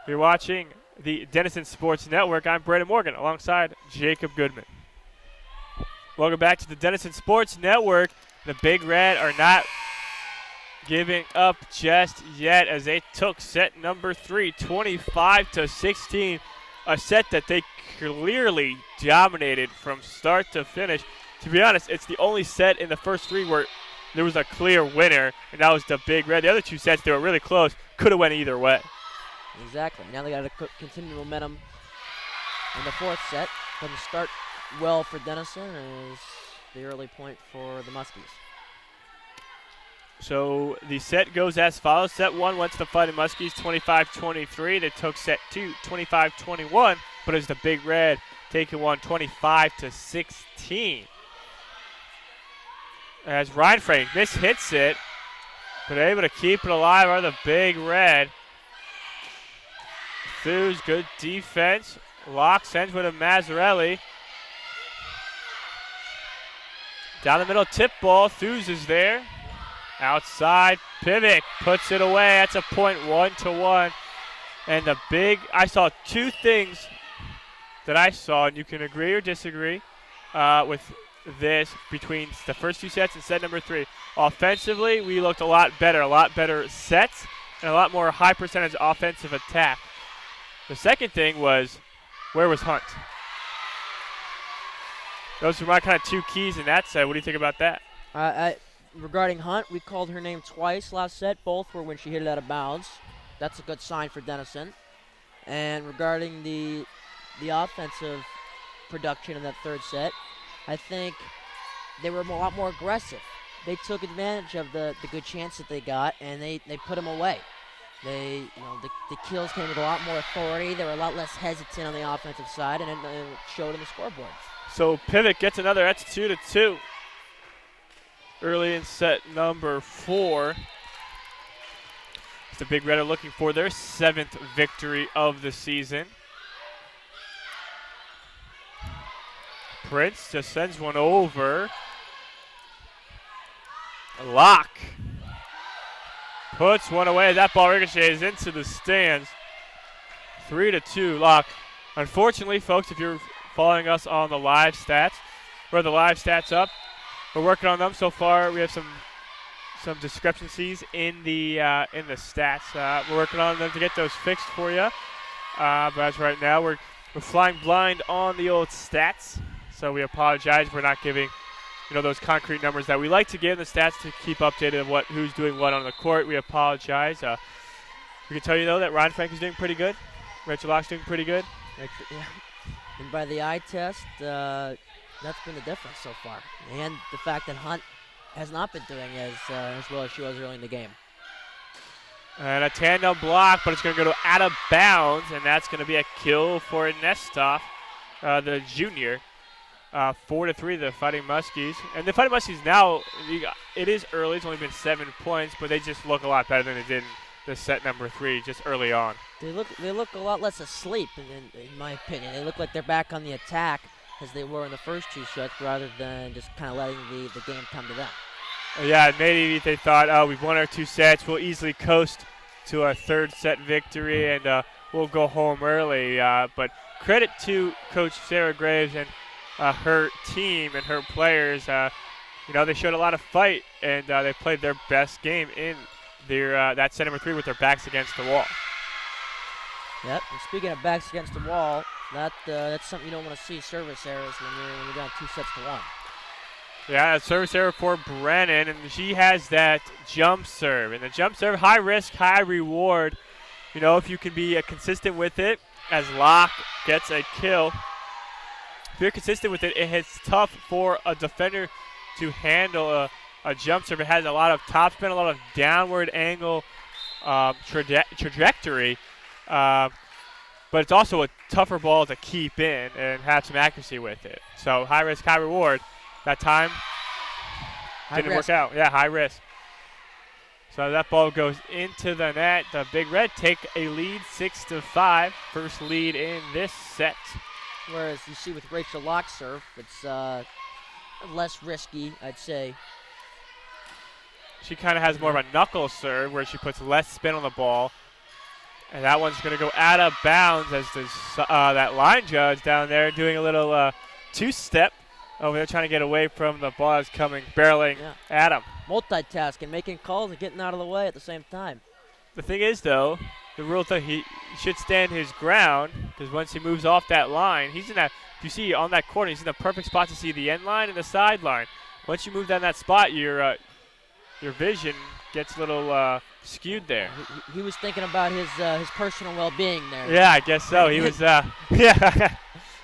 You're watching the Denison Sports Network. I'm Brandon Morgan alongside Jacob Goodman. Welcome back to the Denison Sports Network. The Big Red are not giving up just yet as they took set number 3, 25-16, a set that they clearly dominated from start to finish. To be honest, it's the only set in the first 3 where there was a clear winner, and that was the Big Red. The other 2 sets, they were really close, could have went either way. Exactly. Now they got to continue momentum in the 4th set. Doesn't start well for Denison, and is the early point for the Muskies. So the set goes as follows. Set 1 went to the Fighting Muskies, 25-23. They took set 2, 25-21, but it's the Big Red taking one 25-16. As Ryan Frank mishits it, but able to keep it alive are the Big Red. Thews, good defense. Locke sends with a Mazzarelli. Down the middle, tip ball. Thews is there. Outside, Pivot puts it away. That's a point, 1-1. And I saw 2 things that I saw, and you can agree or disagree with this between the first 2 sets and set number 3. Offensively, we looked a lot better sets, and a lot more high percentage offensive attack. The second thing was, where was Hunt? Those were my kind of 2 keys in that set. What do you think about that? Regarding Hunt, we called her name twice last set. Both were when she hit it out of bounds. That's a good sign for Denison. And regarding the offensive production in that 3rd set, I think they were a lot more aggressive. They took advantage of the good chance that they got, and they put them away. The kills came with a lot more authority. They were a lot less hesitant on the offensive side, and it showed in the scoreboard. So Pivot gets another. That's 2-2. Early in set number 4. The Big Red are looking for their 7th victory of the season. Prince just sends one over. Locke puts one away. That ball ricochets into the stands. 3-2 Locke. Unfortunately, folks, if you're following us on the live stats, we're the live stats up. We're working on them so far. We have some discrepancies in the stats. We're working on them to get those fixed for you. But as right now, we're flying blind on the old stats. So we apologize. We're not giving those concrete numbers that we like to give in the stats to keep updated of who's doing what on the court. We apologize. We can tell you though that Ryan Frank is doing pretty good. Rachel Locke's doing pretty good. Yeah. And by the eye test, that's been the difference so far. And the fact that Hunt has not been doing as well as she was early in the game. And a tandem block, but it's going to go out of bounds, and that's going to be a kill for Nestov, the junior. 4-3, the Fighting Muskies. And the Fighting Muskies now, it is early. It's only been 7 points, but they just look a lot better than they did in the set number 3 just early on. They look a lot less asleep, in my opinion. They look like they're back on the attack as they were in the first 2 sets rather than just kind of letting the game come to them. Yeah, maybe they thought, we've won our 2 sets. We'll easily coast to our 3rd set victory, and we'll go home early. But credit to Coach Sarah Graves and her team and her players. They showed a lot of fight, and they played their best game in their that set number 3 with their backs against the wall. Yep, and speaking of backs against the wall, that's something you don't want to see, service errors when you're down 2-1. Yeah, a service error for Brennan, and she has that jump serve. And the jump serve, high risk, high reward. If you can be consistent with it, as Locke gets a kill. If you're consistent with it, it's tough for a defender to handle a jump serve. It has a lot of topspin, a lot of downward angle trajectory. But it's also a tougher ball to keep in and have some accuracy with it. So high risk, high reward. That time didn't work out. Yeah, high risk. So that ball goes into the net. The Big Red take a lead 6-5. First lead in this set. Whereas you see with Rachel Locke's serve, it's less risky, I'd say. She kind of has more of a knuckle serve where she puts less spin on the ball. And that one's going to go out of bounds as that line judge down there doing a little 2-step over there trying to get away from the ball that's coming, barreling at him. Multitasking, making calls and getting out of the way at the same time. The thing is, though, the rule that he should stand his ground because once he moves off that line, he's in that, if you see on that corner, he's in the perfect spot to see the end line and the sideline. Once you move down that spot, your vision gets a little skewed there. He was thinking about his personal well-being there. Yeah, I guess so. He was, yeah.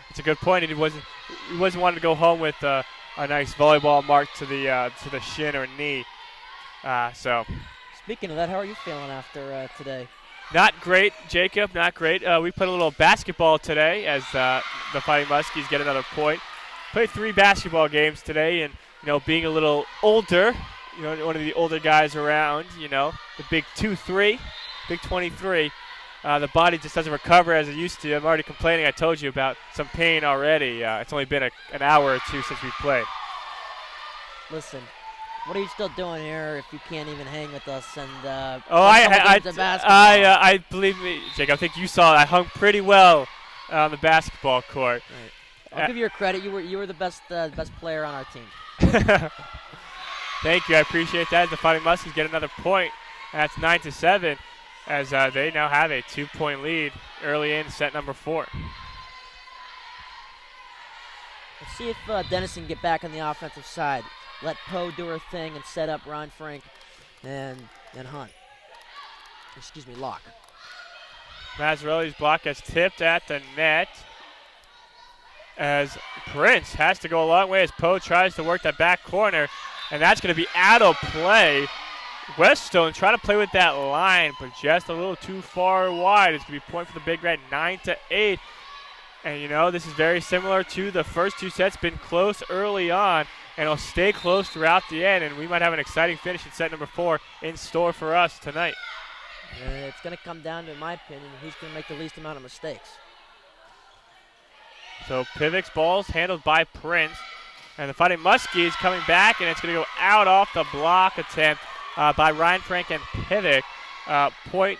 It's a good point. He wasn't wanting to go home with a nice volleyball mark to the shin or knee. So. Speaking of that, how are you feeling after today? Not great, Jacob. Not great. We played a little basketball today as the Fighting Muskies get another point. Played 3 basketball games today, and being a little older, one of the older guys around, the big 2-3, big 23. The body just doesn't recover as it used to. I'm already complaining. I told you about some pain already. It's only been an hour or 2 since we played. Listen, what are you still doing here if you can't even hang with us? And I believe me, Jake. I think you saw it. I hung pretty well on the basketball court. Right. I'll give you credit. You were the best player on our team. Thank you. I appreciate that. The Fighting Muskies get another point. That's 9-7. As they now have a 2-point lead early in set number 4. Let's see if Denison can get back on the offensive side. Let Poe do her thing and set up Ron Frank and Hunt. Excuse me, Locke. Mazzarelli's block gets tipped at the net as Prince has to go a long way as Poe tries to work that back corner, and that's going to be out of play. Weststone trying to play with that line, but just a little too far wide. It's going to be a point for the Big Red, 9-8. And, this is very similar to the first 2 sets. Been close early on, and it'll stay close throughout the end. And we might have an exciting finish in set number 4 in store for us tonight. It's going to come down to, in my opinion, who's going to make the least amount of mistakes. So Pivik's ball's handled by Prince. And the Fighting Muskies coming back, and it's going to go out off the block attempt by Ryan Frank and Pivik. Point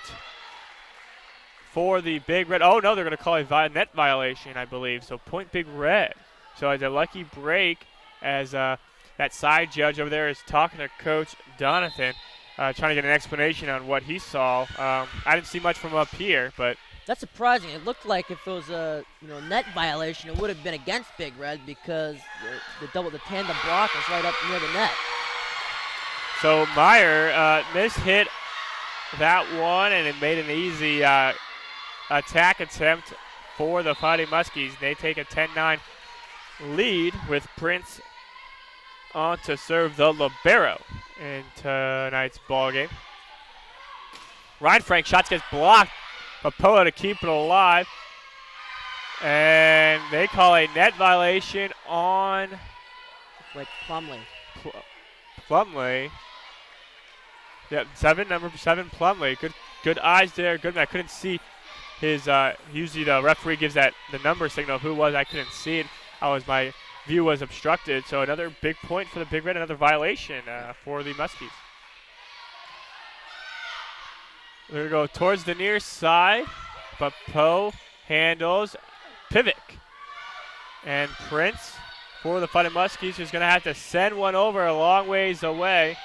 for the Big Red. Oh, no, they're going to call a net violation, I believe. So point Big Red. So it's a lucky break as that side judge over there is talking to Coach Donathan, trying to get an explanation on what he saw. I didn't see much from up here, but that's surprising. It looked like if it was a net violation, it would have been against Big Red because the tandem block was right up near the net. So Meyer mishit that one, and it made an easy attack attempt for the Fighting Muskies. They take a 10-9 lead with Prince on to serve the libero in tonight's ball game. Ryan Frank shots gets blocked, but Poa to keep it alive. And they call a net violation on Like Plumley. Plumley. Yep, number 7 Plumley. Good eyes there. Goodman. I couldn't see his. Usually the referee gives the number signal. Who it was? I couldn't see it. My view was obstructed. So another big point for the Big Red. Another violation for the Muskies. We're gonna go towards the near side, but Poe handles Pivic. And Prince for the Fighting Muskies, who's going to have to send one over a long ways away.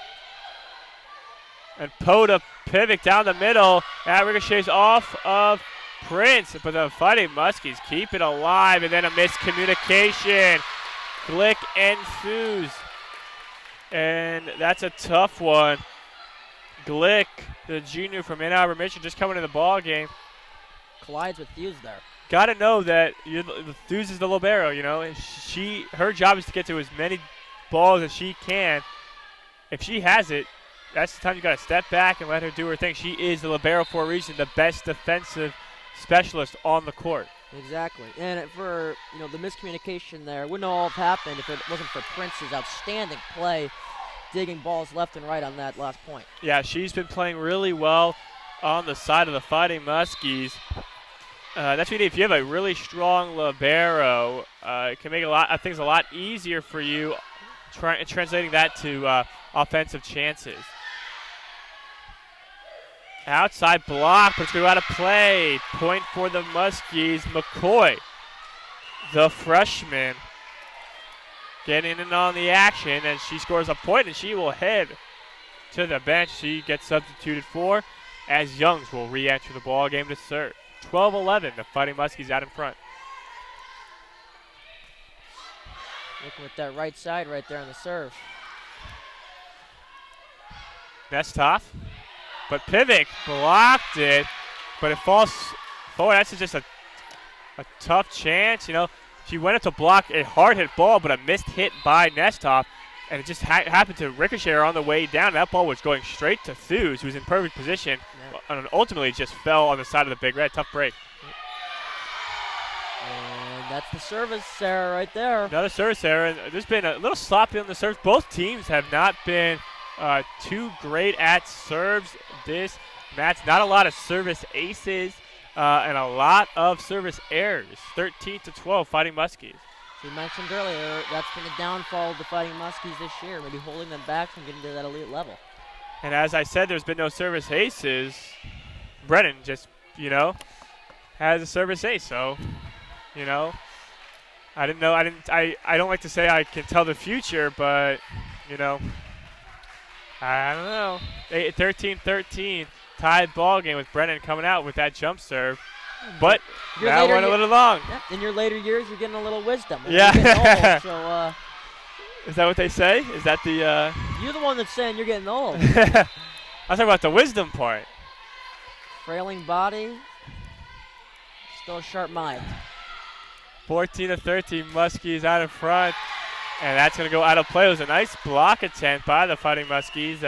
And Poe to Pivic down the middle. That ricochets off of Prince, but the Fighting Muskies keep it alive, and then a miscommunication. Glick and Fuse. And that's a tough one. Glick, the junior from Ann Arbor, Michigan, just coming to the ball game. Collides with Fuse there. Got to know that Fuse is the libero, you know. Her job is to get to as many balls as she can. If she has it, that's the time you got to step back and let her do her thing. She is the libero for a reason, the best defensive specialist on the court. Exactly. And for, the miscommunication there, wouldn't all have happened if it wasn't for Prince's outstanding play, digging balls left and right on that last point. Yeah, she's been playing really well on the side of the Fighting Muskies. That's what you need. If you have a really strong libero, it can make things a lot easier for you, translating that to offensive chances. Outside block, but it's going to go out of play. Point for the Muskies. McCoy, the freshman, getting in on the action, and she scores a point, and she will head to the bench. She gets substituted for, as Youngs will re-enter the ball game to serve. 12-11, the Fighting Muskies out in front. Looking at that right side right there on the serve. That's tough. But Pivic blocked it, but it falls forward. That's just a tough chance. She went up to block a hard hit ball, but a missed hit by Nestov, and it just happened to ricochet her on the way down. That ball was going straight to Thews, who was in perfect position, and ultimately just fell on the side of the Big Red. Tough break. And that's the service error right there. Another service error. And there's been a little sloppy on the serves. Both teams have not been too great at serves this match. Not a lot of service aces and a lot of service errors. 13-12, Fighting Muskies. As we mentioned earlier, that's been the downfall of the Fighting Muskies this year, maybe holding them back from getting to that elite level. And as I said, there's been no service aces. Brennan just, has a service ace. So, I didn't know. I don't like to say I can tell the future, but, I don't know. 13-13, tied ball game with Brennan coming out with that jump serve. But that went a little long. Yeah, in your later years, you're getting a little wisdom. Yeah. You're getting old, so, is that what they say? Is that the... You're the one that's saying you're getting old. I was talking about the wisdom part. Frailing body, still a sharp mind. 14-13, Muskies out in front. And that's going to go out of play. It was a nice block attempt by the Fighting Muskies,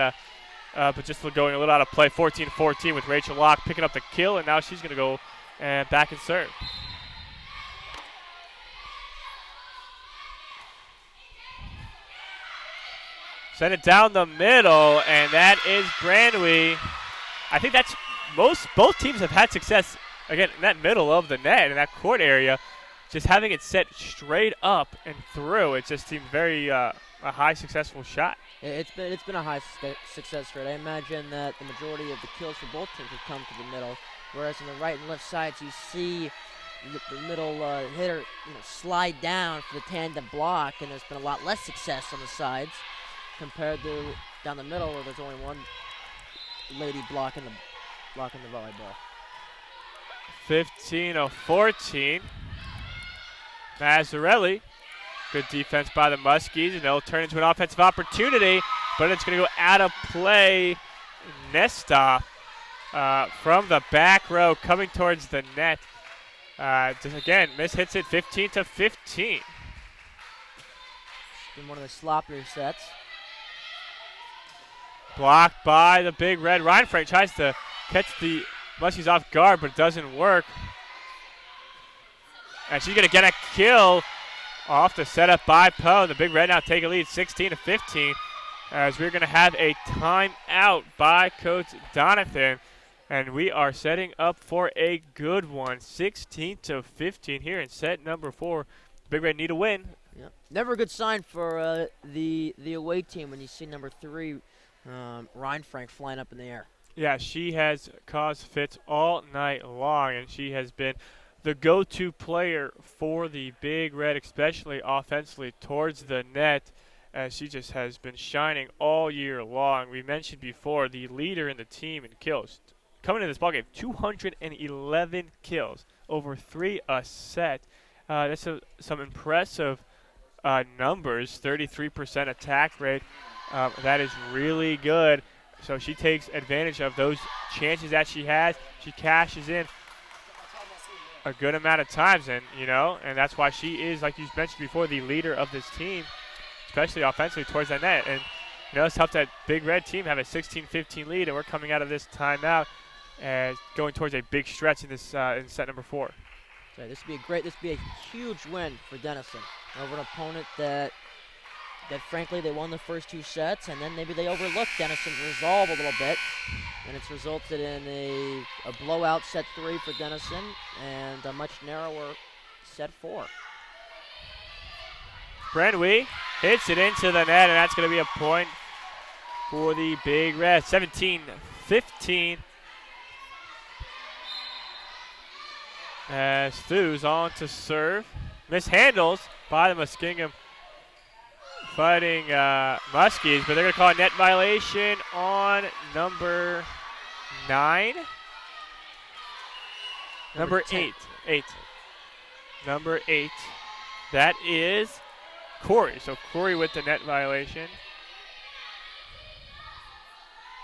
but just going a little out of play. 14-14 with Rachel Locke picking up the kill, and now she's going to go back and serve. Send it down the middle, and that is Granwy. I think that's both teams have had success, again, in that middle of the net, in that court area. Just having it set straight up and through, it just seemed very a high successful shot. It's been a high success rate. I imagine that the majority of the kills for both teams have come to the middle, whereas on the right and left sides you see the middle hitter slide down for the tandem block, and there's been a lot less success on the sides compared to down the middle where there's only one lady blocking the volleyball. 15-14. Mazzarelli. Good defense by the Muskies, and they'll turn into an offensive opportunity, but it's going to go out of play. Nesta from the back row coming towards the net. Just again, Miss hits it 15-15. Been one of the sloppier sets. Blocked by the Big Red. Ryan Frank tries to catch the Muskies off guard, but it doesn't work. And she's going to get a kill off the setup by Poe. The Big Red now take a lead 16-15 as we're going to have a timeout by Coach Donathan. And we are setting up for a good one, 16-15 here in set number 4. Big Red need a win. Yep. Never a good sign for the away team when you see number 3, Ryan Frank, flying up in the air. Yeah, she has caused fits all night long, and she has been the go-to player for the Big Red, especially offensively towards the net, as she just has been shining all year long. We mentioned before the leader in the team in kills. Coming into this ballgame, 211 kills, over 3 a set. That's some impressive numbers, 33% attack rate. That is really good. So she takes advantage of those chances that she has. She cashes in a good amount of times, and that's why she is, like you mentioned before, the leader of this team, especially offensively towards that net. And it's helped that Big Red team have a 16-15 lead, and we're coming out of this timeout and going towards a big stretch in this in set number 4. So this would be a huge win for Denison over an opponent that frankly they won the first 2 sets, and then maybe they overlooked Denison's resolve a little bit, and it's resulted in a blowout set 3 for Denison and a much narrower set 4. Brandwee hits it into the net, and that's going to be a point for the Big Red. 17-15. As Thu's on to serve. Mishandles by the Muskingum Fighting Muskies, but they're going to call a net violation on number 9. Number 8. Number 8. That is Corey. So Corey with the net violation.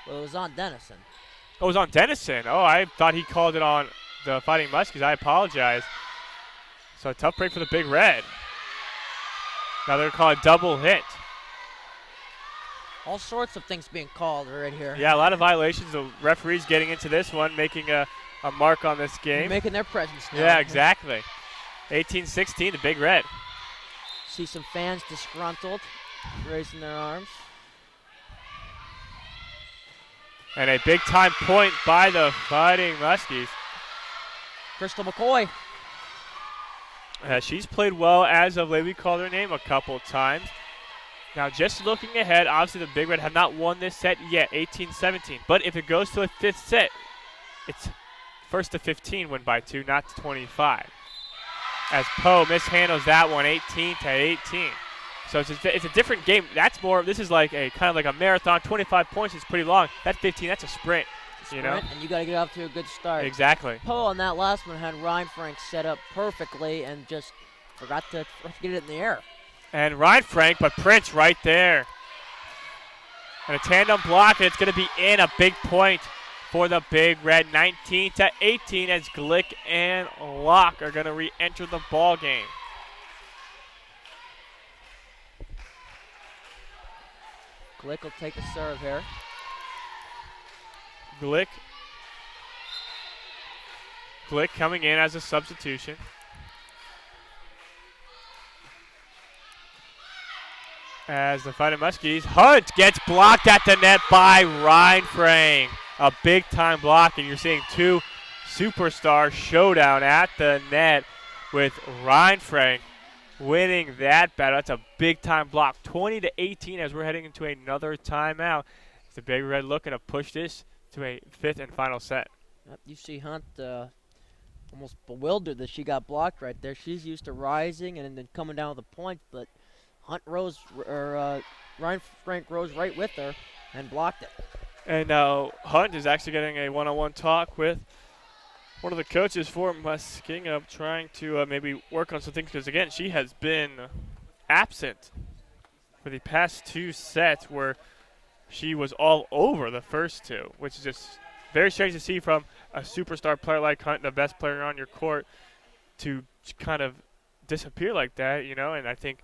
Well, it was on Denison. Oh, it was on Denison. Oh, I thought he called it on the Fighting Muskies. I apologize. So a tough break for the Big Red. Now they're going to call a double hit. All sorts of things being called right here. Yeah, a lot of violations. The referees getting into this one, making a mark on this game. They're making their presence now. Yeah, exactly. 18-16, the Big Red. See some fans disgruntled, raising their arms. And a big-time point by the Fighting Muskies. Crystal McCoy. She's played well as of late. We called her name a couple times. Now, just looking ahead, obviously the Big Red have not won this set yet, 18-17. But if it goes to a 5th set, it's first to 15 win by 2, not to 25. As Poe mishandles that one, 18-18. So it's a different game. That's more. This is like a kind of like a marathon. 25 points is pretty long. That 15, that's a sprint. And you got to get off to a good start. Exactly. Poe on that last one had Ryan Frank set up perfectly and just forgot to get it in the air. And Ryan Frank, but Prince right there. And a tandem block, and it's going to be in, a big point for the Big Red. 19-18 as Glick and Locke are going to re-enter the ball game. Glick will take the serve here. Glick coming in as a substitution. As the Fighting Muskies, Hunt gets blocked at the net by Ryan Frank. A big-time block, and you're seeing 2 superstar showdown at the net with Ryan Frank winning that battle. That's a big-time block. 20-18 as we're heading into another timeout. The Big Red looking to push this to a 5th and final set. Yep, you see Hunt almost bewildered that she got blocked right there. She's used to rising and then coming down with a point, but Ryan Frank rose right with her and blocked it. And now Hunt is actually getting a one-on-one talk with one of the coaches for Muskingum, trying to maybe work on some things, because again, she has been absent for the past 2 sets where she was all over the first 2, which is just very strange to see from a superstar player like Hunt, the best player on your court, to kind of disappear like that, and I think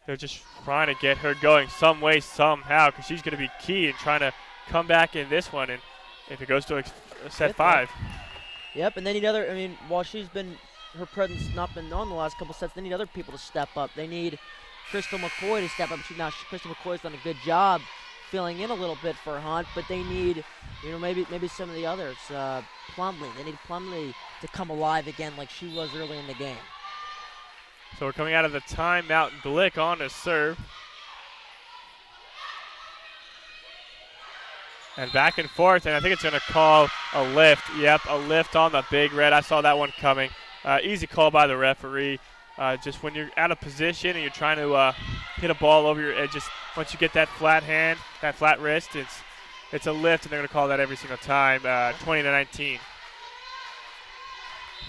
they're just trying to get her going some way, somehow, because she's going to be key in trying to come back in this one. And if it goes to a set 5. Yep, and they need other. I mean, while her presence not been known the last couple sets, they need other people to step up. They need Crystal McCoy to step up. Crystal McCoy's done a good job filling in a little bit for Hunt, but they need, maybe some of the others. Plumlee. They need Plumlee to come alive again like she was early in the game. So we're coming out of the timeout. Glick on to serve. And back and forth, and I think it's going to call a lift. Yep, a lift on the Big Red. I saw that one coming. Easy call by the referee. Just when you're out of position and you're trying to hit a ball over your edge, just once you get that flat hand, that flat wrist, it's a lift, and they're going to call that every single time. 20-19.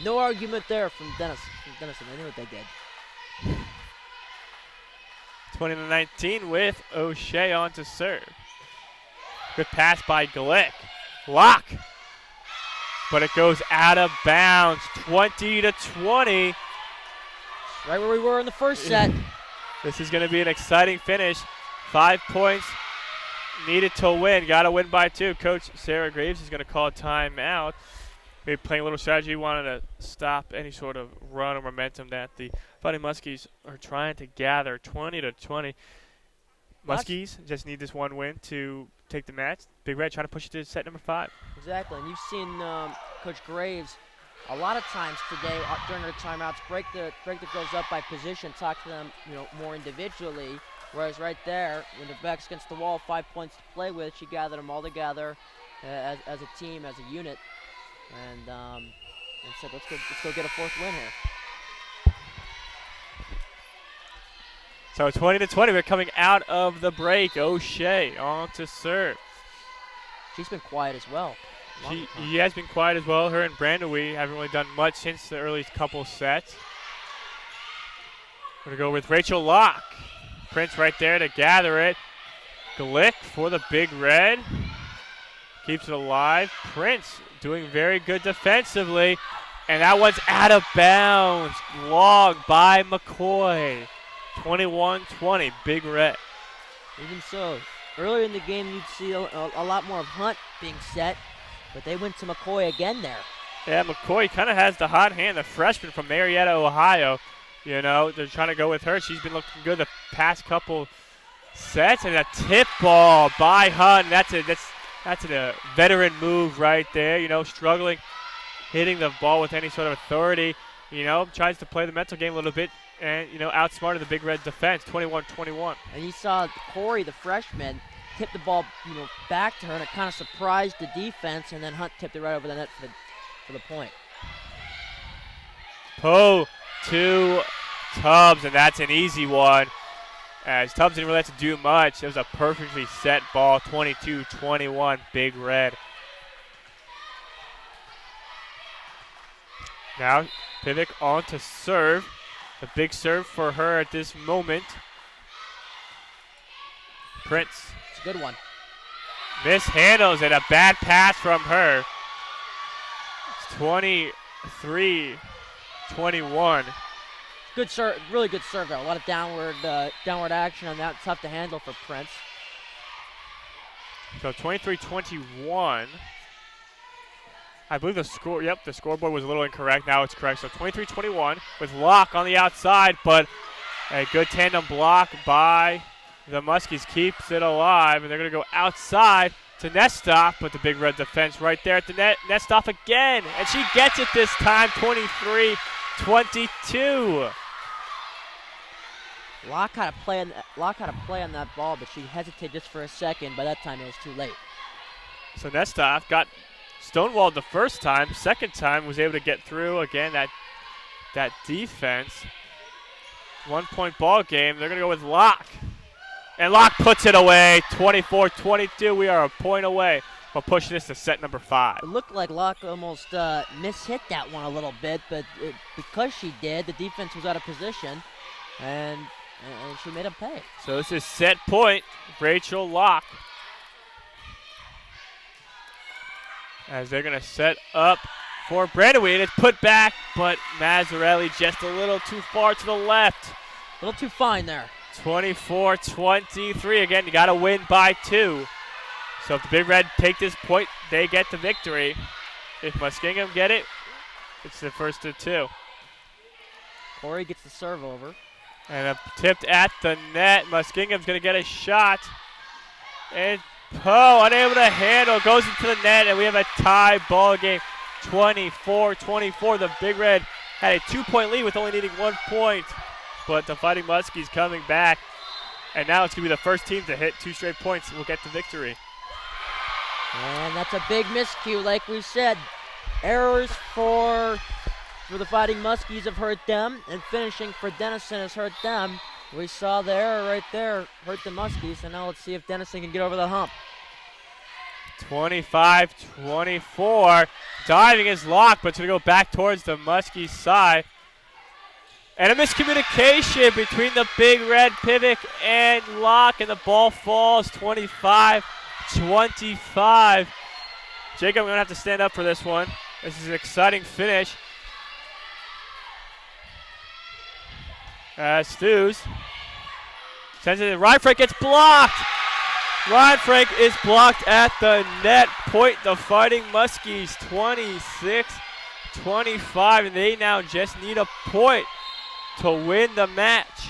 No argument there from Denison. They knew what they did. 20-19 with O'Shea on to serve. Good pass by Glick. Lock. But it goes out of bounds. 20-20. Right where we were in the first set. This is going to be an exciting finish. 5 points needed to win. Got to win by 2. Coach Sarah Graves is going to call a timeout. Maybe playing a little strategy. Wanted to stop any sort of run or momentum that the Fighting Muskies are trying to gather. 20-20. Muskies just need this one win to take the match. Big Red trying to push it to set number 5. Exactly, and you've seen Coach Graves a lot of times today during their timeouts break the girls up by position, talk to them more individually. Whereas right there, when their back's against the wall, 5 points to play with, she gathered them all together as a team, as a unit, and said, let's go get a 4th win here. So 20-20, we're coming out of the break. O'Shea on to serve. She's been quiet as well. She has been quiet as well. Her and Brandowie haven't really done much since the early couple sets. We're going to go with Rachel Locke. Prince right there to gather it. Glick for the Big Red. Keeps it alive. Prince doing very good defensively. And that one's out of bounds. Logged by McCoy. 21-20, Big Red. Even so, earlier in the game you'd see a lot more of Hunt being set, but they went to McCoy again there. Yeah, McCoy kind of has the hot hand, the freshman from Marietta, Ohio. They're trying to go with her. She's been looking good the past couple sets, and a tip ball by Hunt. That's a veteran move right there. Struggling, hitting the ball with any sort of authority. Tries to play the mental game a little bit. And, outsmarted the Big Red defense, 21-21. And you saw Corey, the freshman, tip the ball, back to her, and it kind of surprised the defense, and then Hunt tipped it right over the net for the point. Poe to Tubbs, and that's an easy one. As Tubbs didn't really have to do much. It was a perfectly set ball, 22-21, Big Red. Now, Pivik on to serve. The big serve for her at this moment. Prince. It's a good one. Mishandles it. A bad pass from her. It's 23-21. Good serve. Really good serve there. A lot of downward action on that. Tough to handle for Prince. So 23-21. I believe the scoreboard was a little incorrect. Now it's correct. So 23-21 with Locke on the outside, but a good tandem block by the Muskies keeps it alive, and they're going to go outside to Nestoff, but the Big Red defense right there at the net. Nestoff again, and she gets it this time, 23-22. Locke had a play on that ball, but she hesitated just for a second. By that time, it was too late. So Nestoff got stonewalled the first time. Second time was able to get through. Again, that defense. 1 point ball game. They're going to go with Locke. And Locke puts it away. 24-22. We are a point away. We'll push this to set number 5. It looked like Locke almost mishit that one a little bit, but because she did, the defense was out of position, and she made them pay. So this is set point. Rachel Locke. As they're going to set up for Brandowie, and it's put back, but Mazzarelli just a little too far to the left. A little too fine there. 24-23. Again, you got to win by 2. So if the Big Red take this point, they get the victory. If Muskingum get it, it's the first of 2. Corey gets the serve over. And tipped at the net. Muskingum's going to get a shot. And Poe, unable to handle, goes into the net, and we have a tie ball game. 24-24. The Big Red had a 2-point lead with only needing 1 point. But the Fighting Muskies coming back. And now it's going to be the first team to hit 2 straight points. We'll get the victory. And that's a big miscue, like we said. Errors for the Fighting Muskies have hurt them, and finishing for Denison has hurt them. We saw the error right there hurt the Muskies, and now let's see if Denison can get over the hump. 25-24. Diving is locked, but it's going to go back towards the Muskies side. And a miscommunication between the Big Red pivot and Locke, and the ball falls 25-25. Jacob, we're going to have to stand up for this one. This is an exciting finish. Stews sends it in. Ryan Frank gets blocked. Ryan Frank is blocked at the net. Point the Fighting Muskies 26-25, and they now just need a point to win the match.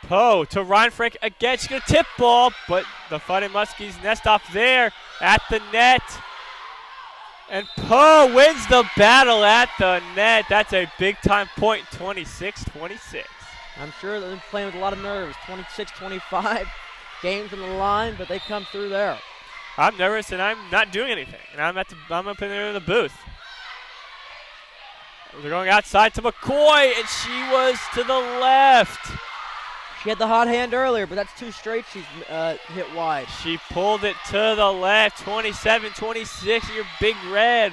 Poe to Ryan Frank again. She's going to tip ball, but the Fighting Muskies nest off there at the net. And Poe wins the battle at the net. That's a big-time point, 26-26. I'm sure they're playing with a lot of nerves. 26-25, games on the line, but they come through there. I'm nervous, and I'm not doing anything. And I'm up in there in the booth. They're going outside to McCoy, and she was to the left. She had the hot hand earlier, but that's 2 straight she's hit wide. She pulled it to the left, 27-26, your Big Red.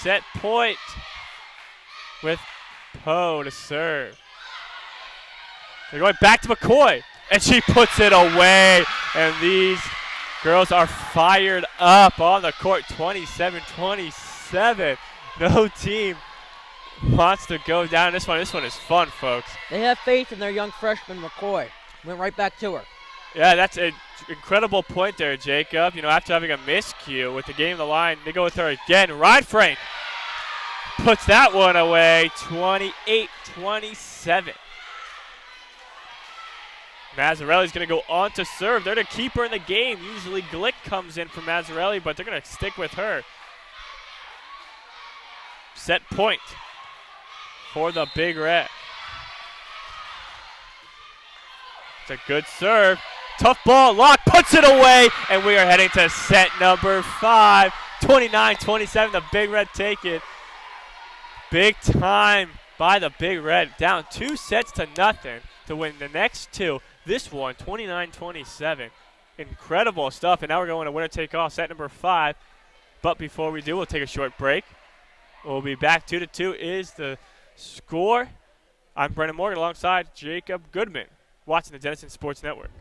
Set point with Poe to serve. They're going back to McCoy, and she puts it away. And these girls are fired up on the court, 27-27. No team wants to go down this one. This one is fun, folks. They have faith in their young freshman, McCoy. Went right back to her. Yeah, that's an incredible point there, Jacob. You know, after having a miscue with the game on the line, they go with her again. Ryan Frank puts that one away, 28-27. Mazzarelli's going to go on to serve. They're the keeper in the game. Usually Glick comes in for Mazzarelli, but they're going to stick with her. Set point for the Big Red. It's a good serve. Tough ball. Locke puts it away, and we are heading to set number 5. 29-27. The Big Red take it. Big time by the Big Red. Down 2-0 to win the next 2. This one, 29-27. Incredible stuff. And now we're going to winner take all, set number 5. But before we do, we'll take a short break. We'll be back. 2-2 is the score. I'm Brendan Morgan alongside Jacob Goodman, watching the Denison Sports Network.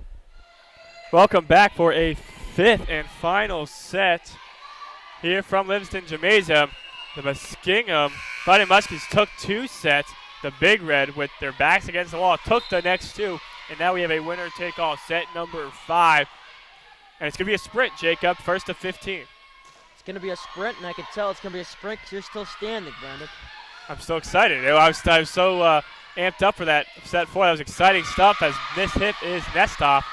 Welcome back for a 5th and final set here from Livingston Gymnasium. The Muskingum Fighting Muskies took 2 sets. The Big Red, with their backs against the wall, took the next 2. And now we have a winner-take-all set number 5. And it's going to be a sprint, Jacob, first to 15. It's going to be a sprint, and I can tell it's going to be a sprint because you're still standing, Brandon. I'm so excited. I was so amped up for that set 4. That was exciting stuff as this hit is nest off.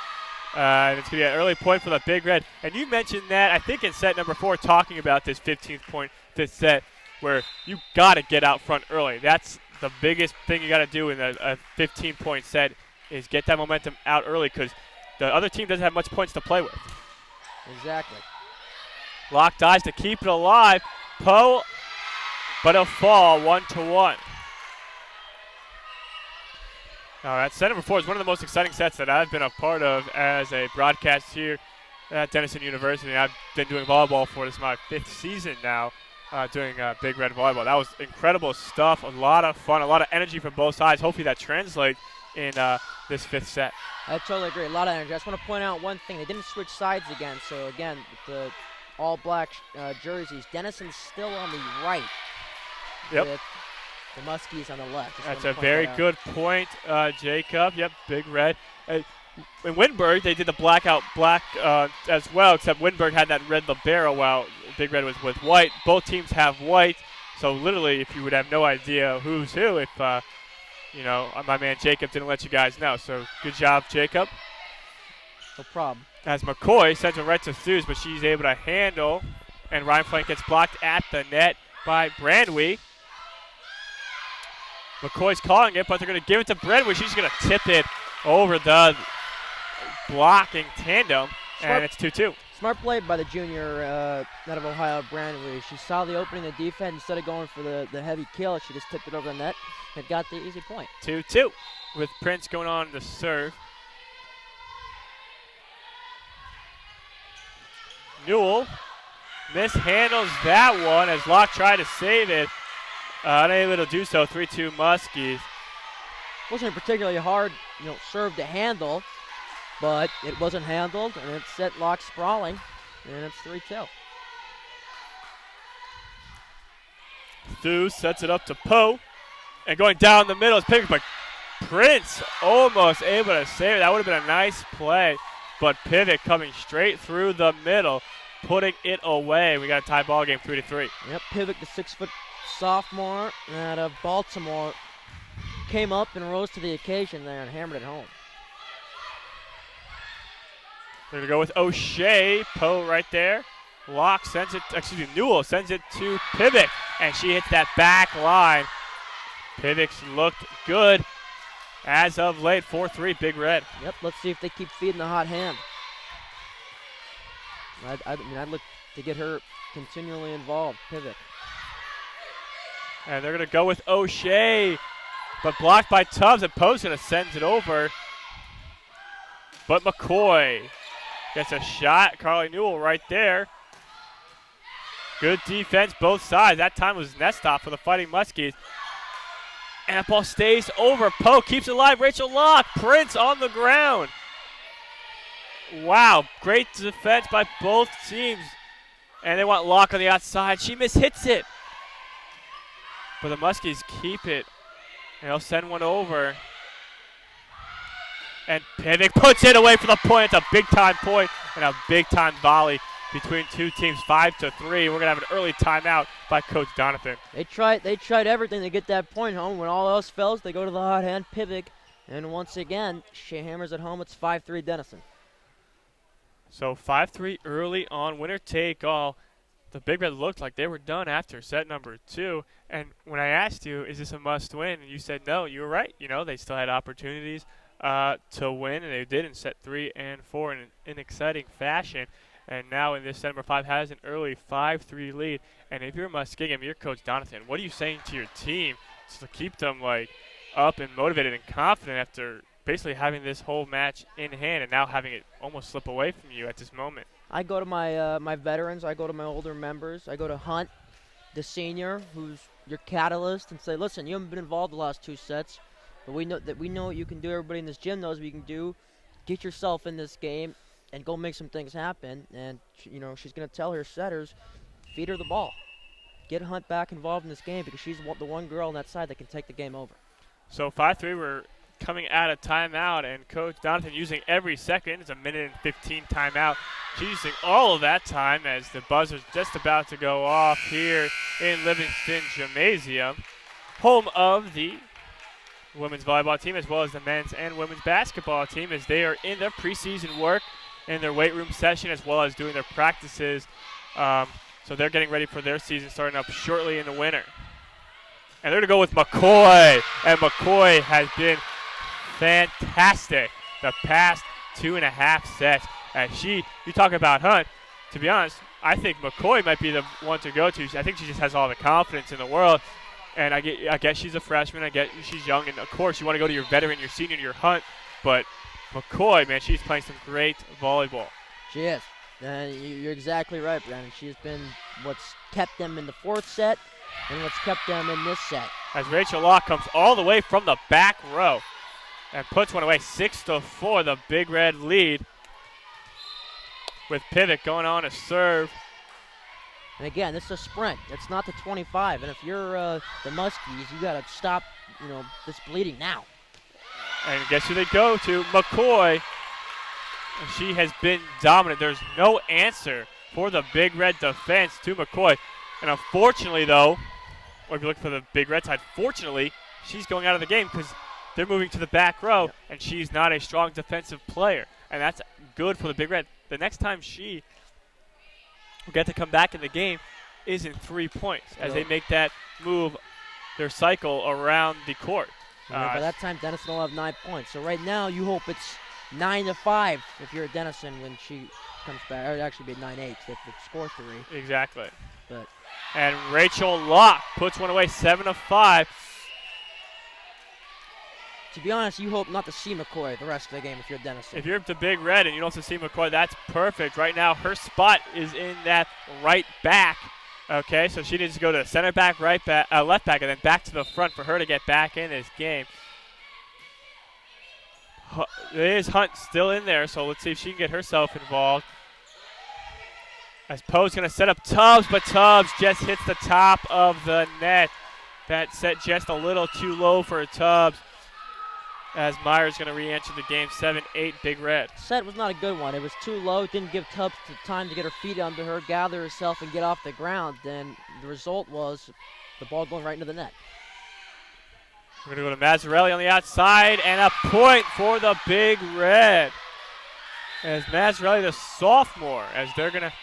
And it's going to be an early point for the Big Red. And you mentioned that, I think, in set number 4, talking about this 15th point, this set, where you got to get out front early. That's the biggest thing you got to do in a 15-point set is get that momentum out early because the other team doesn't have much points to play with. Exactly. Locke dives to keep it alive. Poe, but it'll fall 1-1. All right, set number 4 is one of the most exciting sets that I've been a part of as a broadcast here at Denison University. I've been doing volleyball for this is my 5th season now, doing Big Red Volleyball. That was incredible stuff, a lot of fun, a lot of energy from both sides. Hopefully that translates in this 5th set. I totally agree, a lot of energy. I just want to point out one thing. They didn't switch sides again, so again, with the all-black jerseys, Denison's still on the right. Yep. With the Muskies on the left. That's a very good point, Jacob. Yep, Big Red. in Windberg, they did the blackout black as well, except Windberg had that red libero while Big Red was with white. Both teams have white, so literally if you would have no idea who's who if, my man Jacob didn't let you guys know. So good job, Jacob. No problem. As McCoy sends it right to Thews, but she's able to handle, and Ryan Flank gets blocked at the net by Brandwee. McCoy's calling it, but they're going to give it to Brandwee. She's going to tip it over the blocking tandem, and it's 2-2. Smart play by the junior out of Ohio, Brandwee. She saw the opening in the defense. Instead of going for the heavy kill, she just tipped it over the net and got the easy point. 2-2 with Prince going on to serve. Newell mishandles that one as Locke tried to save it. Unable to do so. 3-2 Muskies. Wasn't a particularly hard, serve to handle, but it wasn't handled, and it set Locke sprawling, and it's 3-2. Thews sets it up to Poe, and going down the middle is picked by Prince. Almost able to save it. That would have been a nice play, but Pivot coming straight through the middle, putting it away. We got a tie ball game, 3-3. Yep, Pivot, the 6-foot sophomore out of Baltimore, came up and rose to the occasion there and hammered it home. They're going to go with O'Shea. Poe right there. Locke sends it, Newell sends it to Pivot, and she hits that back line. Pivot's looked good as of late. 4-3, Big Red. Yep, let's see if they keep feeding the hot hand. I'd look to get her continually involved, Pivot. And they're going to go with O'Shea, but blocked by Tubbs, and Poe's going to send it over. But McCoy gets a shot. Carly Newell right there. Good defense, both sides. That time was Nestoff for the Fighting Muskies. And that ball stays over. Poe keeps it alive. Rachel Locke. Prince on the ground. Wow, great defense by both teams. And they want Locke on the outside. She mishits it. But the Muskies keep it. And they'll send one over. And Pivot puts it away for the point. It's a big-time point and a big-time volley between two teams, 5-3. We're going to have an early timeout by Coach Donovan. They tried everything to get that point home. When all else fails, they go to the hot hand, Pivot. And once again, she hammers it home. It's 5-3 Denison. So 5-3 early on, winner take all. The Big Red looked like they were done after set number 2. And when I asked you, is this a must win? And you said no, you were right. They still had opportunities to win, and they did in set 3 and 4 in an exciting fashion. And now in this set number 5 has an early 5-3 lead. And if you're Muskingum, you're Coach Donovan, what are you saying to your team to keep them up and motivated and confident after basically having this whole match in hand and now having it almost slip away from you at this moment? I go to my my veterans. I go to my older members. I go to Hunt, the senior, who's your catalyst, and say, listen, you haven't been involved the last 2 sets, but we know what you can do. Everybody in this gym knows what you can do. Get yourself in this game and go make some things happen. And she's going to tell her setters, feed her the ball. Get Hunt back involved in this game because she's the one girl on that side that can take the game over. So 5-3, we're coming out of timeout, and Coach Donovan using every second. It's a 1:15 timeout. She's using all of that time as the buzzer's just about to go off here in Livingston Gymnasium, home of the women's volleyball team as well as the men's and women's basketball team, as they are in their preseason work in their weight room session as well as doing their practices. So they're getting ready for their season starting up shortly in the winter. And they're going to go with McCoy, and McCoy has been fantastic the past 2.5 sets. And you talk about Hunt, to be honest, I think McCoy might be the one to go to. I think she just has all the confidence in the world. And I guess she's a freshman. I get she's young. And, of course, you want to go to your veteran, your senior, your Hunt. But McCoy, man, she's playing some great volleyball. She is. You're exactly right, Brandon. She's been what's kept them in the 4th set and what's kept them in this set. As Rachel Locke comes all the way from the back row and puts one away, 6-4, the Big Red lead. With Pivot going on to serve. And again, this is a sprint. It's not the 25. And if you're the Muskies, you got to stop, this bleeding now. And guess who they go to? McCoy. She has been dominant. There's no answer for the Big Red defense to McCoy. And unfortunately, though, or if you look for the Big Red side, fortunately, she's going out of the game because they're moving to the back row, and she's not a strong defensive player. And that's good for the Big Red. The next time she will get to come back in the game is in 3 points as they make that move, their cycle around the court. By that time, Denison will have 9 points. So right now, you hope it's 9-5 if you're a Denison when she comes back. It would actually be 9-8 if they score 3. Exactly. But and Rachel Locke puts one away, 7-5. To be honest, you hope not to see McCoy the rest of the game if you're Denison. If you're the Big Red and you don't see McCoy, that's perfect. Right now, her spot is in that right back. Okay, so she needs to go to center back, right back, left back, and then back to the front for her to get back in this game. There's Hunt still in there, so let's see if she can get herself involved. As Poe's going to set up Tubbs, but Tubbs just hits the top of the net. That set just a little too low for Tubbs. As Meyer's going to re-enter the game, 7-8 Big Red. Set was not a good one. It was too low. It didn't give Tubbs the time to get her feet under her, gather herself, and get off the ground. Then the result was the ball going right into the net. We're going to go to Mazzarelli on the outside, and a point for the Big Red. As Mazzarelli, the sophomore, as they're going to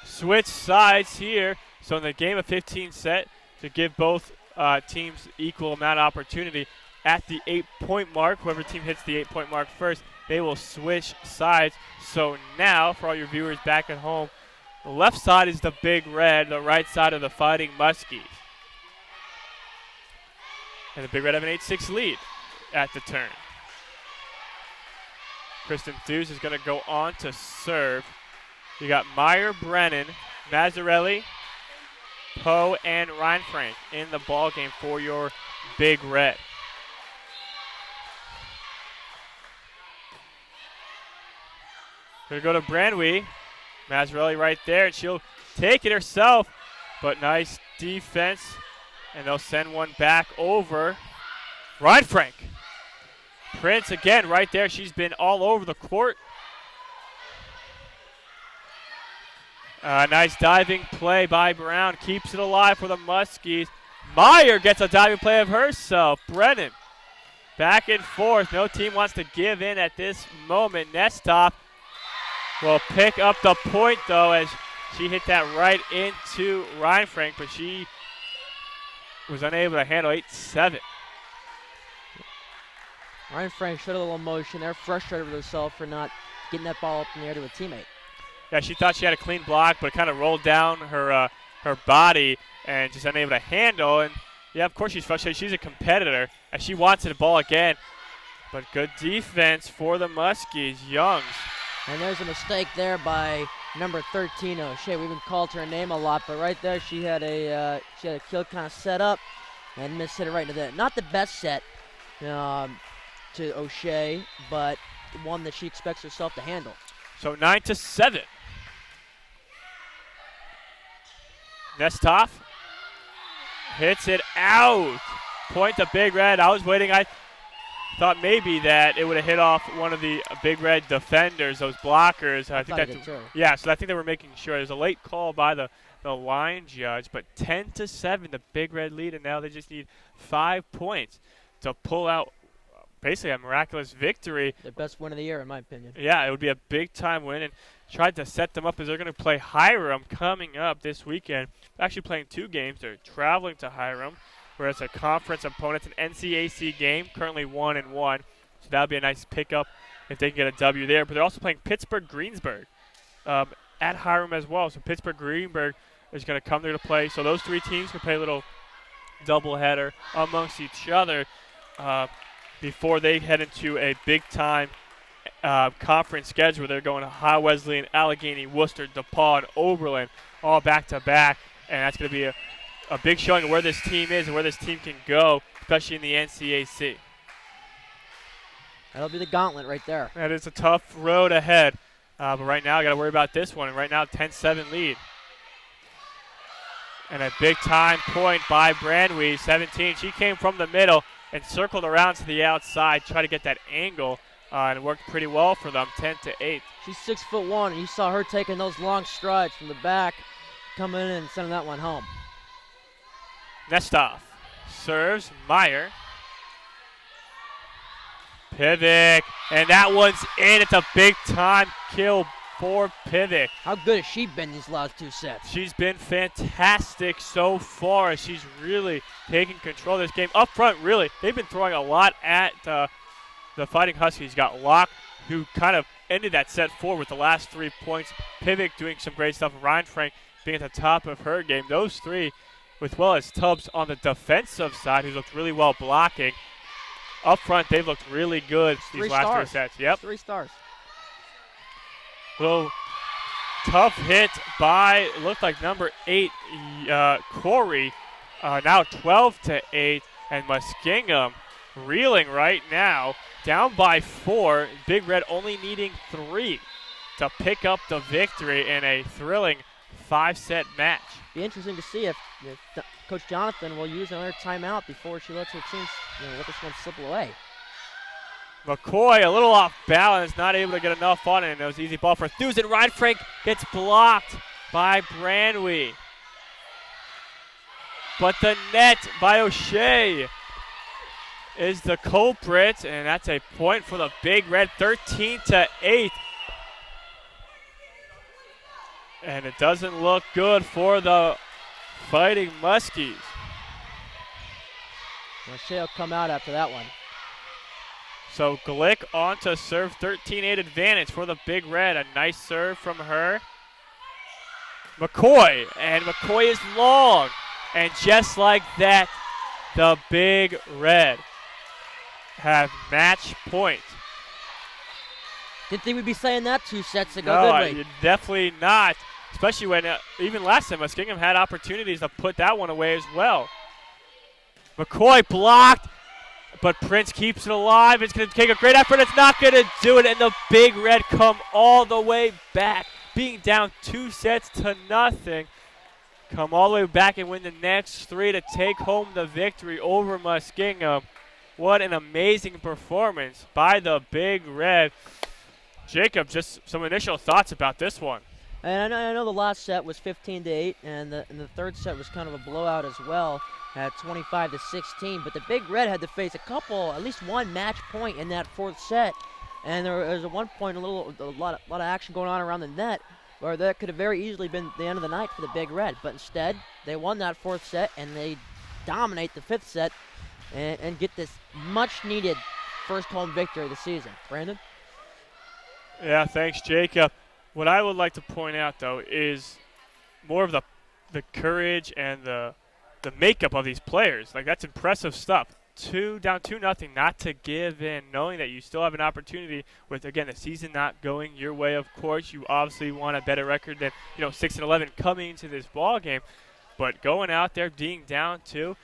switch sides here. So in the game of 15 set, to give both teams equal amount of opportunity, at the 8-point mark, whoever team hits the 8-point mark first, they will switch sides. So now, for all your viewers back at home, the left side is the Big Red, the right side of the Fighting Muskies. And the Big Red have an 8-6 lead at the turn. Kristen Thews is going to go on to serve. You got Meyer, Brennan, Mazzarelli, Poe, and Ryan Frank in the ball game for your Big Red. Going to go to Branwy. Mazzarelli right there, and she'll take it herself. But nice defense, and they'll send one back over. Ryan Frank. Prince again right there. She's been all over the court. Nice diving play by Brown. Keeps it alive for the Muskies. Meyer gets a diving play of herself. Brennan back and forth. No team wants to give in at this moment. Nestop will pick up the point, though, as she hit that right into Ryan Frank, but she was unable to handle 8-7. Ryan Frank showed a little emotion. They're frustrated with herself for not getting that ball up in the air to a teammate. Yeah, she thought she had a clean block, but it kind of rolled down her body and just unable to handle. And, yeah, of course she's frustrated. She's a competitor, and she wants the ball again. But good defense for the Muskies. Youngs. And there's a mistake there by number 13, O'Shea. We haven't called her name a lot, but right there she had a kill kind of set up and missed hit it right into the. Not the best set to O'Shea, but one that she expects herself to handle. So 9-7. Nestov hits it out. Point to Big Red. I was waiting. I thought maybe that it would have hit off one of the Big Red defenders, those blockers. I think that's yeah. So I think they were making sure. There's a late call by the line judge, but 10-7, the Big Red lead, and now they just need 5 points to pull out basically a miraculous victory. The best win of the year, in my opinion. Yeah, it would be a big-time win, and tried to set them up as they're going to play Hiram coming up this weekend. They're actually playing 2 games. They're traveling to Hiram, where it's a conference opponent. It's an NCAC game, currently 1-1. So that would be a nice pickup if they can get a W there. But they're also playing Pittsburgh-Greensburg at Hiram as well. So Pittsburgh-Greensburg is going to come there to play. So those 3 teams can play a little doubleheader amongst each other before they head into a big-time conference schedule where they're going to High Wesleyan, Allegheny, Worcester, DePaul, and Oberlin all back-to-back. And that's going to be a big showing of where this team is and where this team can go, especially in the NCAC. That'll be the gauntlet right there. That is a tough road ahead. But right now, I got to worry about this one. And right now, 10-7 lead. And a big-time point by Branwy, 17. She came from the middle and circled around to the outside, try to get that angle. and it worked pretty well for them, 10-8. She's 6'1", and you saw her taking those long strides from the back, coming in and sending that one home. Nestov serves Meyer. Pivik, and that one's in. It's a big-time kill for Pivik. How good has she been these last 2 sets? She's been fantastic so far. She's really taking control of this game. Up front, really, they've been throwing a lot at the Fighting Huskies. You got Locke, who kind of ended that set 4 with the last 3 points. Pivik doing some great stuff. Ryan Frank being at the top of her game. Those three, as well as Tubbs on the defensive side, who's looked really well blocking. Up front, they've looked really good these last 3 sets. Yep. 3 stars. Little tough hit by, looked like number 8, Corey. Now 12-8, and Muskingum reeling right now, down by 4. Big Red only needing 3 to pick up the victory in a thrilling 5-set match. Be interesting to see if Coach Jonathan will use another timeout before she lets her team let this one slip away. McCoy a little off balance, not able to get enough on it, and it was an easy ball for Thusen. Ryan Frank gets blocked by Branwy. But the net by O'Shea is the culprit, and that's a point for the Big Red, 13-8. And it doesn't look good for the Fighting Muskies. O'Shea will come out after that one. So Glick on to serve, 13-8 advantage for the Big Red. A nice serve from her. McCoy, and McCoy is long. And just like that, the Big Red have match point. Didn't think we'd be saying that 2 sets ago, No, did we? definitely not. Especially when even last time Muskingum had opportunities to put that one away as well. McCoy blocked, but Prince keeps it alive. It's going to take a great effort. It's not going to do it, and the Big Red come all the way back, being down 2-0. Come all the way back and win the next 3 to take home the victory over Muskingum. What an amazing performance by the Big Red. Jacob, just some initial thoughts about this one. And I know the last set was 15-8, and the third set was kind of a blowout as well at 25-16. But the Big Red had to face at least one match point in that 4th set. And there was at one point a lot of action going on around the net, where that could have very easily been the end of the night for the Big Red. But instead, they won that 4th set, and they dominate the 5th set and get this much-needed first home victory of the season. Brandon? Yeah, thanks, Jacob. What I would like to point out, though, is more of the courage and the makeup of these players. Like, that's impressive stuff. Down 2-0, not to give in, knowing that you still have an opportunity with, again, the season not going your way, of course. You obviously want a better record than, 6-11 coming into this ball game. But going out there, being down 2,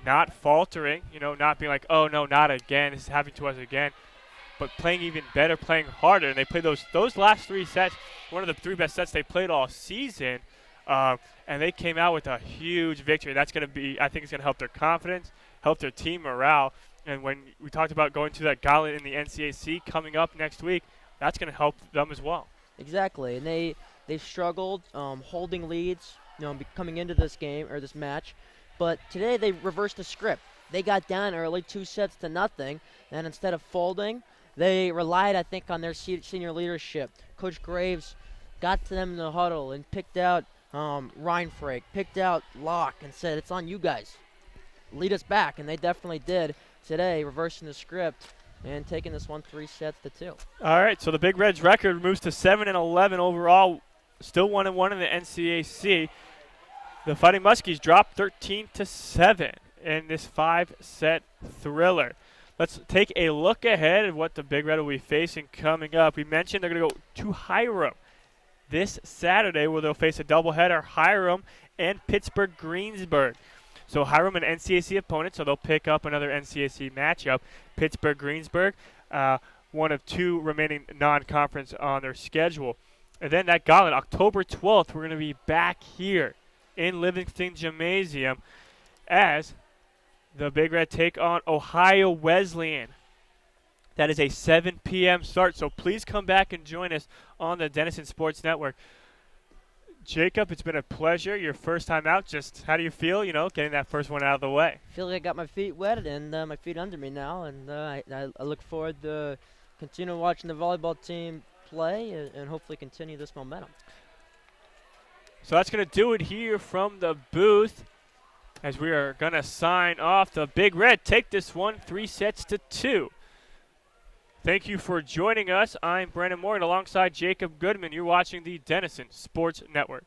not faltering, not being like, oh, no, not again, this is happening to us again. But playing even better, playing harder. And they played those last 3 sets, one of the 3 best sets they played all season. And they came out with a huge victory. That's going to be, I think it's going to help their confidence, help their team morale. And when we talked about going to that gauntlet in the NCAC coming up next week, that's going to help them as well. Exactly. And they struggled holding leads, coming into this game or this match. But today they reversed the script. They got down early, 2-0, and instead of folding, they relied, I think, on their senior leadership. Coach Graves got to them in the huddle and picked out Ryan Frank, picked out Locke, and said, it's on you guys. Lead us back, and they definitely did today, reversing the script and taking this one 3-2. All right, so the Big Red's record moves to 7-11 overall, still 1-1 in the NCAC. The Fighting Muskies dropped 13-7 in this 5-set thriller. Let's take a look ahead at what the Big Red will be facing coming up. We mentioned they're going to go to Hiram this Saturday, where they'll face a doubleheader, Hiram and Pittsburgh-Greensburg. So Hiram an NCAC opponent, so they'll pick up another NCAC matchup. Pittsburgh-Greensburg, one of 2 remaining non-conference on their schedule. And then that gauntlet, October 12th, we're going to be back here in Livingston Gymnasium as the Big Red take on Ohio Wesleyan. That is a 7 p.m. start, so please come back and join us on the Denison Sports Network. Jacob, it's been a pleasure. Your first time out. Just how do you feel, getting that first one out of the way? I feel like I got my feet wet and my feet under me now, and I look forward to continue watching the volleyball team play and hopefully continue this momentum. So that's going to do it here from the booth as we are going to sign off. The Big Red take this one 3-2. Thank you for joining us. I'm Brandon Morgan alongside Jacob Goodman. You're watching the Denison Sports Network.